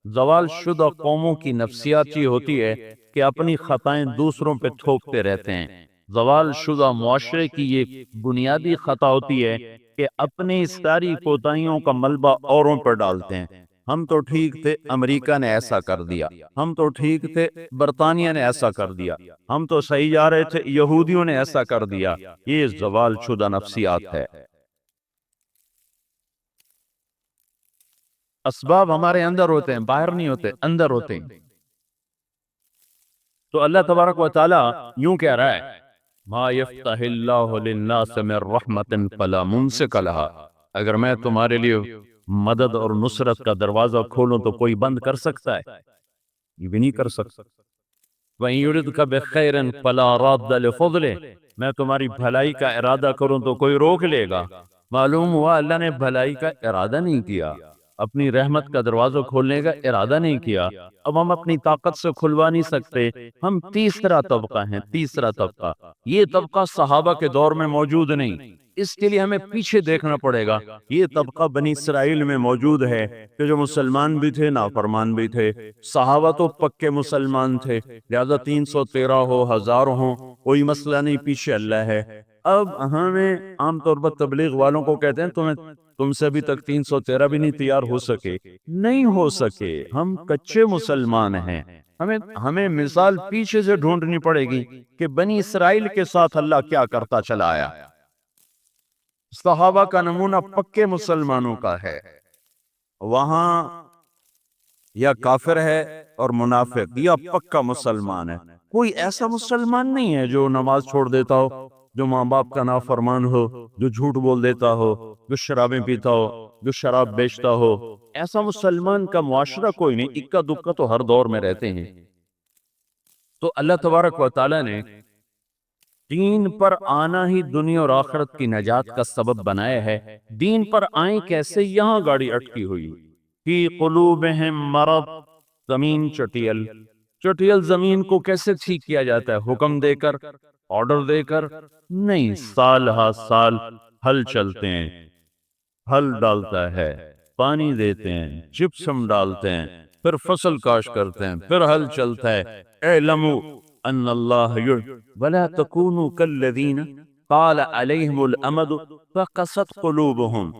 زوال شدہ قوموں کی نفسیات یہ ہوتی ہے کہ اپنی خطائیں دوسروں پہ تھوپتے رہتے ہیں. زوال شدہ معاشرے کی یہ بنیادی خطا ہوتی ہے کہ اپنی ساری کوتاہیوں کا ملبہ اوروں پر ڈالتے ہیں. ہم تو ٹھیک تھے، امریکہ نے ایسا کر دیا، ہم تو ٹھیک تھے، برطانیہ نے ایسا کر دیا، ہم تو صحیح جا رہے تھے، یہودیوں نے ایسا کر دیا۔ یہ زوال شدہ نفسیات ہے۔ اسباب ہمارے اندر ہوتے ہیں، باہر نہیں ہوتے، اندر ہوتے ہیں۔ تو اللہ تبارک و تعالی یوں کہہ رہا ہے، ما یفتح اللہ للناس من رحمت فلا ممسک لها، اگر میں تمہارے لیے مدد اور نصرت کا دروازہ کھولوں تو کوئی بند کر سکتا ہے؟ یہ بھی نہیں کر سکتا۔ وَإِن يُرِدْكَ بِخَيْرٍ فَلَا رَادَّ لِفَضْلِهِ، میں تمہاری بھلائی کا ارادہ کروں تو کوئی روک لے گا۔ معلوم ہوا اللہ نے بھلائی کا ارادہ نہیں کیا، اپنی رحمت کا دروازہ کھولنے کا ارادہ نہیں کیا۔ اب ہم اپنی طاقت سے کھلوا نہیں سکتے، ہم تیسرا طبقہ ہیں، تیسرا طبقہ۔ یہ طبقہ صحابہ کے دور میں موجود نہیں، اس کے لیے ہمیں پیچھے دیکھنا پڑے گا۔ یہ طبقہ بنی اسرائیل میں موجود ہے کہ جو مسلمان بھی تھے، نافرمان بھی تھے۔ صحابہ تو پکے مسلمان تھے، لہذا 313 ہو، 1000 ہو، کوئی مسئلہ نہیں، پیچھے اللہ ہے۔ اب ہمیں عام طور پر تبلیغ والوں کو کہتے ہیں تم سے ابھی تک 313 بھی نہیں تیار ہو سکے۔ نہیں ہو سکے، ہم کچے مسلمان ہیں۔ ہمیں مثال پیچھے سے ڈھونڈنی پڑے گی کہ بنی اسرائیل کے ساتھ اللہ کیا کرتا چلا آیا۔ صحابہ کا نمونہ پکے مسلمانوں کا ہے، وہاں یا کافر ہے اور منافق، یا پکا مسلمان ہے۔ کوئی ایسا مسلمان نہیں ہے جو نماز چھوڑ دیتا ہو، جو ماں باپ کا نافرمان ہو، جو جھوٹ بول دیتا ہو، جو شرابیں پیتا ہو، جو شراب بیچتا ہو۔ ایسا مسلمان کا معاشرہ کوئی نہیں، اکا دکا تو ہر دور میں رہتے ہیں۔ تو اللہ تبارک و تعالی نے دین پر آنا ہی دنیا اور آخرت کی نجات کا سبب بنایا ہے۔ دین پر آئیں کیسے؟ یہاں گاڑی اٹکی ہوئی، فی قلوبہم مرض، زمین چٹیل زمین کو کیسے ٹھیک کیا جاتا ہے؟ حکم دے کر، آرڈر دے کر نہیں، سال ہا سال ہل چلتے ہیں، ہل ڈالتا ہے، پانی دیتے ہیں، جپسم ڈالتے ہیں، پھر فصل کاشت کرتے ہیں، پھر ہل چلتا ہے۔ اعلموا ان اللہ ولا تکونوا کالذین طال علیہم الامد فقست قلوبہم،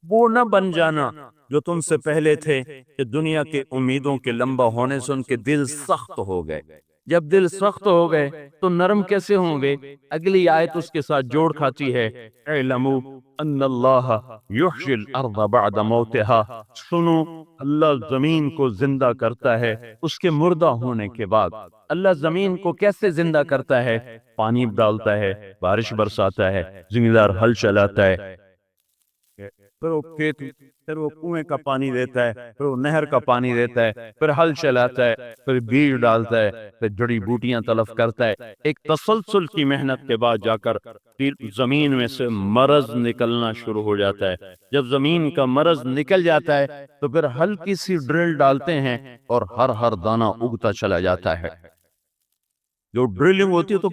وہ نہ بن جانا جو تم سے پہلے تھے کہ دنیا کے امیدوں کے لمبا ہونے سے ان کے دل سخت ہو گئے۔ جب دل سخت ہو گئے تو نرم کیسے ہوں گے؟ اگلی آیت اس کے ساتھ جوڑ کھاتی ہے، اعلموا ان اللہ یحیی الارض بعد موتها، سنو اللہ زمین کو زندہ کرتا ہے اس کے مردہ ہونے کے بعد۔ اللہ زمین کو کیسے زندہ کرتا ہے؟ پانی ڈالتا ہے، بارش برساتا ہے، زمیندار ہل چلاتا ہے، پھر وہ کھیت، پھر وہ کنویں کا پانی دیتا ہے، پھر وہ نہر کا پانی دیتا ہے، پھر ہل چلاتا ہے، پھر بیج ڈالتا ہے، پھر جڑی بوٹیاں تلف کرتا ہے۔ ایک تسلسل کی محنت کے بعد جا کر زمین میں سے مرض نکلنا شروع ہو جاتا ہے۔ جب زمین کا مرض نکل جاتا ہے تو پھر ہلکی سی ڈرل ڈالتے ہیں اور ہر دانہ اگتا چلا جاتا ہے۔ جو ڈرلنگ ہوتی ہے تو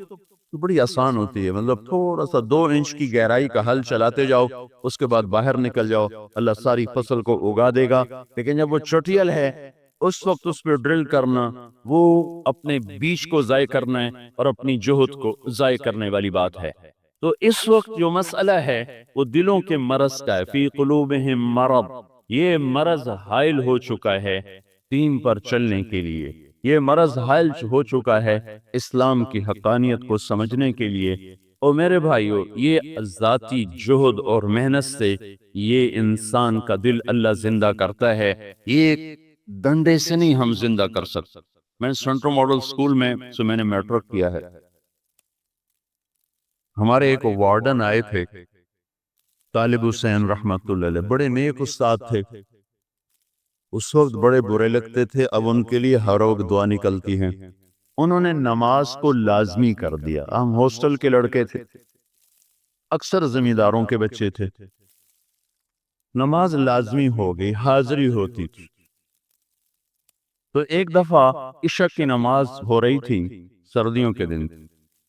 بڑی آسان ہوتی ہے، مطلب تھوڑا سا 2 انچ کی گہرائی کا ہل چلاتے جاؤ، اس کے بعد باہر نکل جاؤ، اللہ ساری فصل کو اگا دے گا۔ لیکن جب وہ چٹیل ہے، اس وقت اس پہ ڈرل کرنا، وہ اپنے بیج کو ضائع کرنا ہے اور اپنی جہد کو ضائع کرنے والی بات ہے۔ تو اس وقت جو مسئلہ ہے وہ دلوں کے مرض کا ہے، فی قلوبہم مرض، یہ مرض حائل ہو چکا ہے دین پر چلنے کے لیے، یہ مرض حائل ہو چکا ہے اسلام کی حقانیت کو سمجھنے کے لیے۔ اور میرے بھائیو، یہ ذاتی جہد اور محنت سے یہ انسان کا دل اللہ زندہ کرتا ہے، یہ ڈنڈے سے نہیں ہم زندہ کر سکتے۔ میں سینٹرل ماڈل سکول میں نے میٹرک کیا ہے، ہمارے ایک وارڈن آئے تھے طالب حسین رحمت اللہ علیہ، بڑے نیک استاد تھے، اس وقت بڑے برے لگتے تھے، اب ان کے لیے ہر وقت دعا نکلتی ہیں۔ انہوں نے نماز کو لازمی کر دیا۔ ہم ہاسٹل کے لڑکے تھے، اکثر زمینداروں کے بچے تھے، نماز لازمی ہو گئی، حاضری ہوتی تھی۔ تو ایک دفعہ عشاء کی نماز ہو رہی تھی، سردیوں کے دن،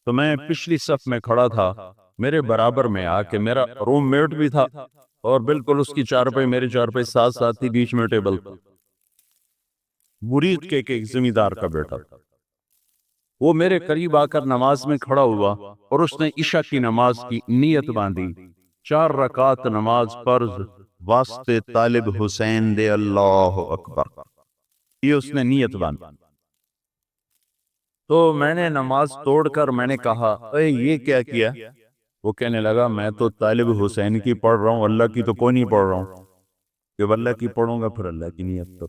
تو میں پچھلی صف میں کھڑا تھا، میرے برابر میں آ کے میرا روم میٹ بھی تھا اور بالکل اس کی چارپائی میری چارپائی ساتھ ساتھ تھی، بیچ میں ٹیبل تھا، مرید کے ایک زمیندار کا بیٹا تھا۔ وہ میرے قریب آ کر نماز میں کھڑا ہوا اور اس نے عشاء کی نماز کی نیت باندھی، 4 رکعت نماز فرض، واسطے طالب حسین دے اللہ اکبر، یہ اس نے نیت باندھی۔ تو میں نے نماز توڑ کر میں نے کہا اے یہ کیا کیا؟ وہ کہنے لگا میں تو طالب حسین کی پڑھ رہا ہوں، اللہ کی تو کوئی نہیں پڑھ رہا ہوں، جب اللہ کی پڑھوں گا پھر اللہ کی نیت تو۔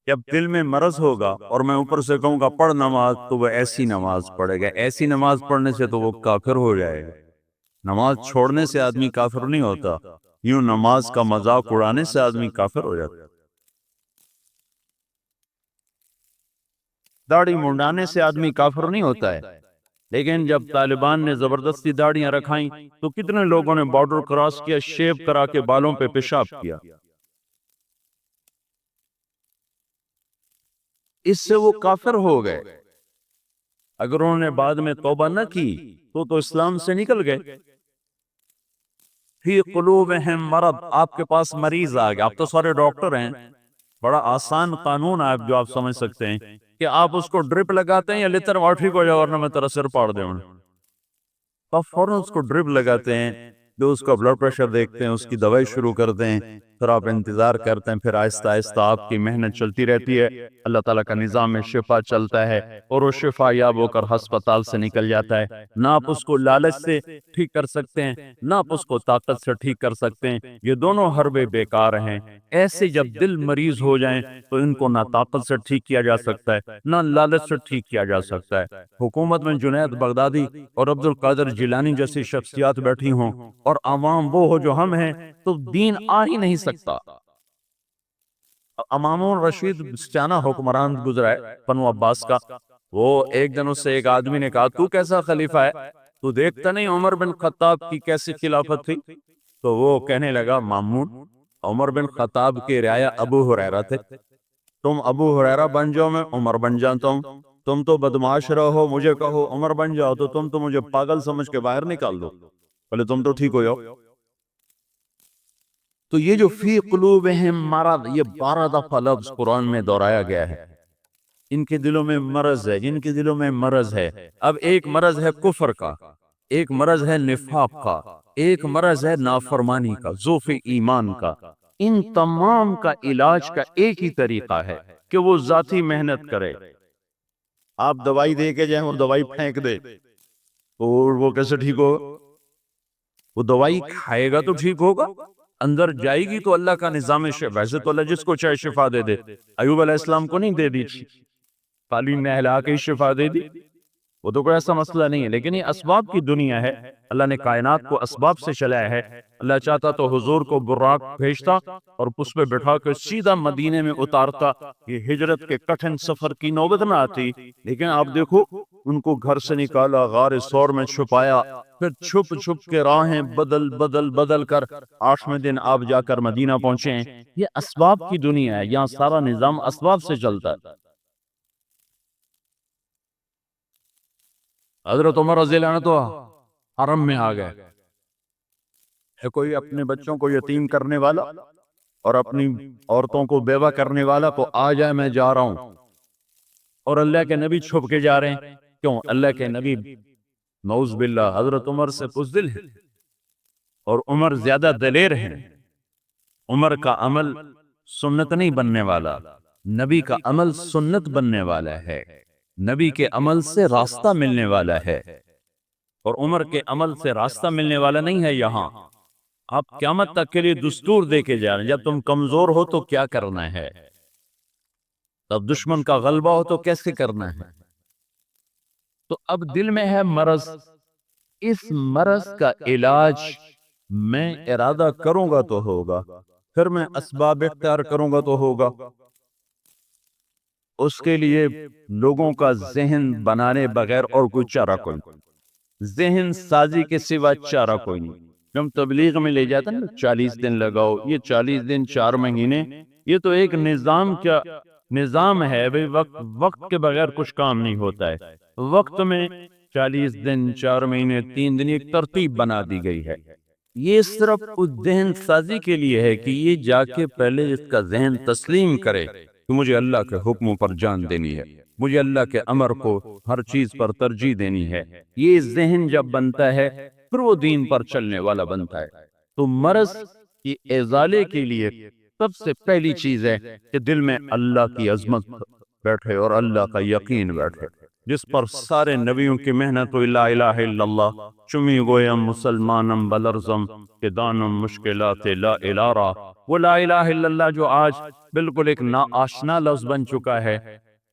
جب دل میں مرض ہوگا اور میں اوپر سے کہوں گا پڑھ نماز، تو وہ ایسی نماز پڑھے گا، ایسی نماز پڑھنے سے تو وہ کافر ہو جائے گا۔ نماز چھوڑنے سے آدمی کافر نہیں ہوتا، یوں نماز کا مذاق اڑانے سے آدمی کافر ہو جاتا ہے۔ داڑھی منڈانے سے آدمی کافر نہیں ہوتا ہے، لیکن جب طالبان نے زبردستی داڑیاں رکھائیں تو کتنے لوگوں نے بارڈر کراس کیا، شیو کرا کے بالوں پہ پیشاب کیا، اس سے وہ کافر ہو گئے۔ اگر انہوں نے بعد میں توبہ نہ کی تو اسلام سے نکل گئے۔ فی قلوبہم مرض، آپ کے پاس مریض آ گیا، آپ تو سارے ڈاکٹر ہیں، بڑا آسان قانون ہے جو آپ سمجھ سکتے ہیں کہ آپ اس کو ڈرپ لگاتے ہیں یا لتر واٹری کو جا ورنہ میں تیرا سر پاڑ دے ہوں، تو آپ فوراً اس کو ڈرپ لگاتے ہیں، جو اس کا بلڈ پریشر دیکھتے ہیں، اس کی دوائی شروع کرتے ہیں، پھر آپ انتظار کرتے ہیں، پھر آہستہ آہستہ آپ کی محنت چلتی رہتی ہے، اللہ تعالیٰ کا نظام میں شفا چلتا ہے اور وہ شفا یاب ہو کر ہسپتال سے نکل جاتا ہے۔ نہ آپ اس کو لالچ سے ٹھیک کر سکتے ہیں، نہ آپ اس کو طاقت سے ٹھیک کر سکتے ہیں، یہ دونوں حربے بیکار ہیں۔ ایسے جب دل مریض ہو جائیں تو ان کو نہ طاقت سے ٹھیک کیا جا سکتا ہے، نہ لالچ سے ٹھیک کیا جا سکتا ہے۔ حکومت میں جنید بغدادی اور عبد القادر جیلانی جیسی شخصیات بیٹھی ہوں اور عوام وہ ہو جو ہم ہیں، تو دین آ ہی نہیں سکتا۔ امام الرشید سچانہ حکمران گزرا ہے بنو عباس کا، وہ ایک دن اس سے ایک آدمی نے کہا تو کیسا خلیفہ ہے، تو دیکھتا نہیں عمر بن خطاب کی کیسی خلافت تھی؟ تو وہ کہنے لگا مامون، عمر بن خطاب کے رعایا ابو ہریرہ تھے، تم ابو ہریرہ بن جاؤ میں عمر بن جاتا ہوں، تم تو بدمعاش رہو، مجھے کہو عمر بن جاؤ تو تم تو مجھے پاگل سمجھ کے باہر نکال دو، بولے تم تو ٹھیک ہو جاؤ۔ تو یہ جو فی قلوبہم مرض، یہ 12 دفعہ لفظ قرآن میں دہرایا گیا ہے، ان کے دلوں میں مرض ہے، جن کے دلوں میں مرض ہے۔ اب ایک مرض ہے کفر کا، ایک مرض ہے نفاق کا، ایک مرض ہے نافرمانی کا، ضعف ایمان کا۔ ان تمام کا علاج کا ایک ہی طریقہ ہے کہ وہ ذاتی محنت کرے۔ آپ دوائی دے کے جائیں اور دوائی پھینک دے تو وہ کیسے ٹھیک ہوگا؟ وہ دوائی کھائے گا تو ٹھیک ہوگا، اندر جائے گی تو اللہ کا نظام شفا، ویسے تو اللہ جس کو چاہے شفا دے دے، ایوب علیہ السلام کو نہیں دے دی، قالین نے ہلا کے ہی شفا دے دی، وہ تو کوئی ایسا مسئلہ نہیں ہے۔ لیکن یہ اسباب کی دنیا ہے، اللہ نے کائنات کو اسباب سے چلایا ہے۔ اللہ چاہتا تو حضور کو براق بھیجتا اور اس پہ بٹھا کے سیدھا مدینے میں اتارتا، یہ ہجرت کے کٹھن سفر کی نوبت نہ آتی، لیکن آپ دیکھو ان کو گھر سے نکالا، غار ثور میں چھپایا، پھر چھپ چھپ کے راہیں بدل بدل بدل کر 8ویں دن آپ جا کر مدینہ پہنچے ہیں۔ یہ اسباب کی دنیا ہے، یہاں سارا نظام اسباب سے چلتا ہے۔ حضرت عمر رضی اللہ عنہ تو حرم میں آ گئے، ہے کوئی اپنے بچوں کو یتیم کرنے والا اور اپنی عورتوں کو بیوہ کرنے والا تو آ جائے میں جا رہا ہوں، اور اللہ کے نبی چھپ کے جا رہے ہیں، کیوں؟ اللہ کے نبی نعوذ باللہ حضرت عمر سے بزدل ہے، اور عمر زیادہ دلیر ہیں، عمر کا عمل سنت نہیں بننے والا، نبی کا عمل سنت بننے والا ہے، نبی کے عمل سے راستہ ملنے والا ہے، اور عمر کے عمل سے راستہ ملنے والا نہیں ہے۔ یہاں آپ قیامت تک کے لیے دستور دے کے جا رہے ہیں، جب تم کمزور ہو تو کیا کرنا ہے، تب دشمن کا غلبہ ہو تو کیسے کرنا ہے۔ تو اب دل میں ہے مرض، اس مرض کا علاج میں ارادہ کروں گا تو ہوگا، پھر میں اسباب اختیار کروں گا تو ہوگا۔ اس کے لیے لوگوں کا ذہن بنانے بغیر اور کوئی چارہ کوئی نہیں، ذہن سازی کے سوا چارہ کوئی نہیں۔ ہم تبلیغ میں لے جاتے ہیں نا 40 دن لگاؤ، یہ 40 دن 4 مہینے، یہ تو ایک نظام کیا نظام ہے بھئی، وقت کے بغیر کچھ کام نہیں ہوتا ہے۔ وقت میں 40 دن 4 مہینے 3 دن ایک ترتیب بنا دی گئی ہے، یہ صرف اس ذہن سازی کے لیے ہے کہ یہ جا کے پہلے اس کا ذہن تسلیم کرے کہ مجھے اللہ کے حکموں پر جان دینی ہے، مجھے اللہ کے امر کو ہر چیز پر ترجیح دینی ہے۔ یہ ذہن جب بنتا ہے پھر وہ دین پر چلنے والا بنتا ہے۔ تو مرض یہ ازالے کے لیے سب سے پہلی چیز ہے کہ دل میں اللہ کی عظمت بیٹھے اور اللہ کا یقین بیٹھے، جس پر سارے نبیوں کی محنت ہوئی. لا الہ الا اللہ چمی گویم مسلمانم بلرزم کہ دانم مشکلات لا الارا. وہ لا الہ الا اللہ جو آج بالکل ایک ناآشنا لفظ بن چکا ہے،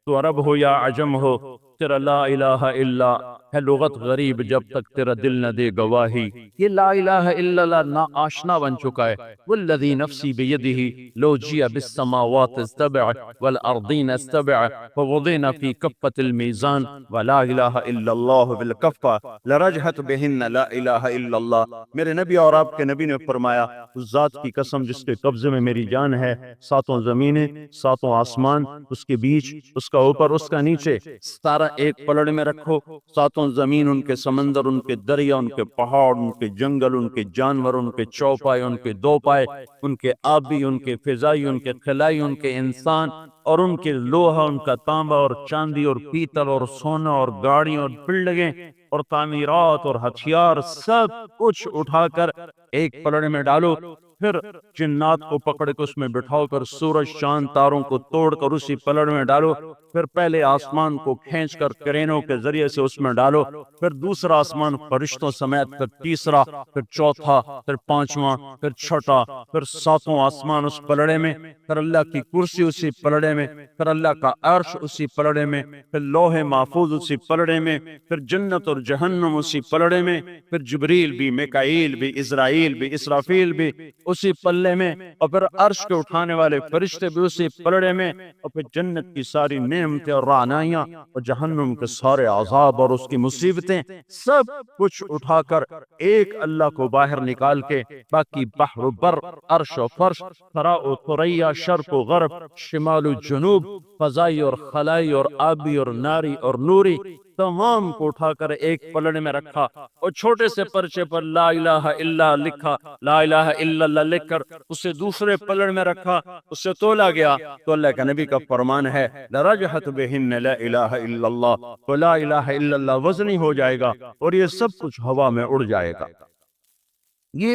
تو عرب ہو یا عجم ہو، تیرا لا الہ الا ہے لغت غریب جب تک تیرا دل نہ دے گواہی. یہ لا الہ الا اللہ ناآشنا بن چکا ہے. والذی نفسی بیدہ لو جیع بالسماوات استبع والارضین استبع فوضعنا فی کفۃ المیزان ولا الہ الا اللہ بالکفہ لرجحت بہن لا الہ الا اللہ. میرے نبی اور آپ کے نبی نے فرمایا، اس ذات کی قسم جس کے قبضے میں میری جان ہے، ساتوں زمینیں، ساتوں آسمان، اس کے بیچ، اس کا اوپر، اس کا نیچے، سارا ایک پلڑ میں رکھو. ساتوں زمین، ان کے سمندر، ان کے دریا، ان کے پہاڑ، ان کے جنگل، ان کے جانور، ان کے چوپائے، ان کے دو پائے، ان کے آبی، ان کے فضائی، ان کے خلائی، ان کے انسان، اور ان کے لوہا، ان کا تانبا اور چاندی اور پیتل اور سونا اور گاڑیاں اور بلڈنگیں اور تعمیرات اور ہتھیار، سب کچھ اٹھا کر ایک پلڑے میں ڈالو. پھر جنات کو پکڑ کے اس میں بٹھاؤ کر سورج چاند تاروں کو توڑ کر اسی پلڑ میں ڈالو. پھر پہلے آسمان کو کھینچ کر کرینوں کے ذریعے سے اس میں ڈالو. پھر دوسرا آسمان فرشتوں سمیت، پھر تیسرا، پھر چوتھا، پھر پانچواں، پھر چھٹا، پھر ساتوں آسمان اس پلڑے میں، پھر اللہ کی کرسی اسی پلڑے میں، پھر اللہ کا عرش اسی پلڑے میں، پھر لوح محفوظ اسی پلڑے میں، پھر جنت اور جہنم اسی پلڑے میں، پھر جبریل بھی، میکائیل بھی، اسرائیل بھی، اسرافیل بھی اسی پلڑے میں، اور پھر عرش کے اٹھانے والے فرشتے بھی اسی پلڑے میں، اور پھر جنت کی ساری نعمتیں اور رعنائیاں اور جہنم کے سارے عذاب اور اس کی مصیبتیں، سب کچھ اٹھا کر ایک اللہ کو باہر نکال کے باقی بحر و بر، عرش و فرش، ثرا و ثریا، شرق و غرب، شمال و جنوب، فضائی اور خلائی اور آبی اور ناری اور نوری، تمام کو اٹھا کر ایک پلڑے میں رکھا، اور چھوٹے سے پرچے پر لا الہ الا لکھا، لا الہ الا اللہ لکھ کر اسے دوسرے پلڑ میں رکھا. اسے تولا گیا تو اللہ کے نبی کا فرمان ہے، لرجحت بہن لا الہ الا اللہ، تو لا الہ الا اللہ وزنی ہو جائے گا اور یہ سب کچھ ہوا میں اڑ جائے گا. یہ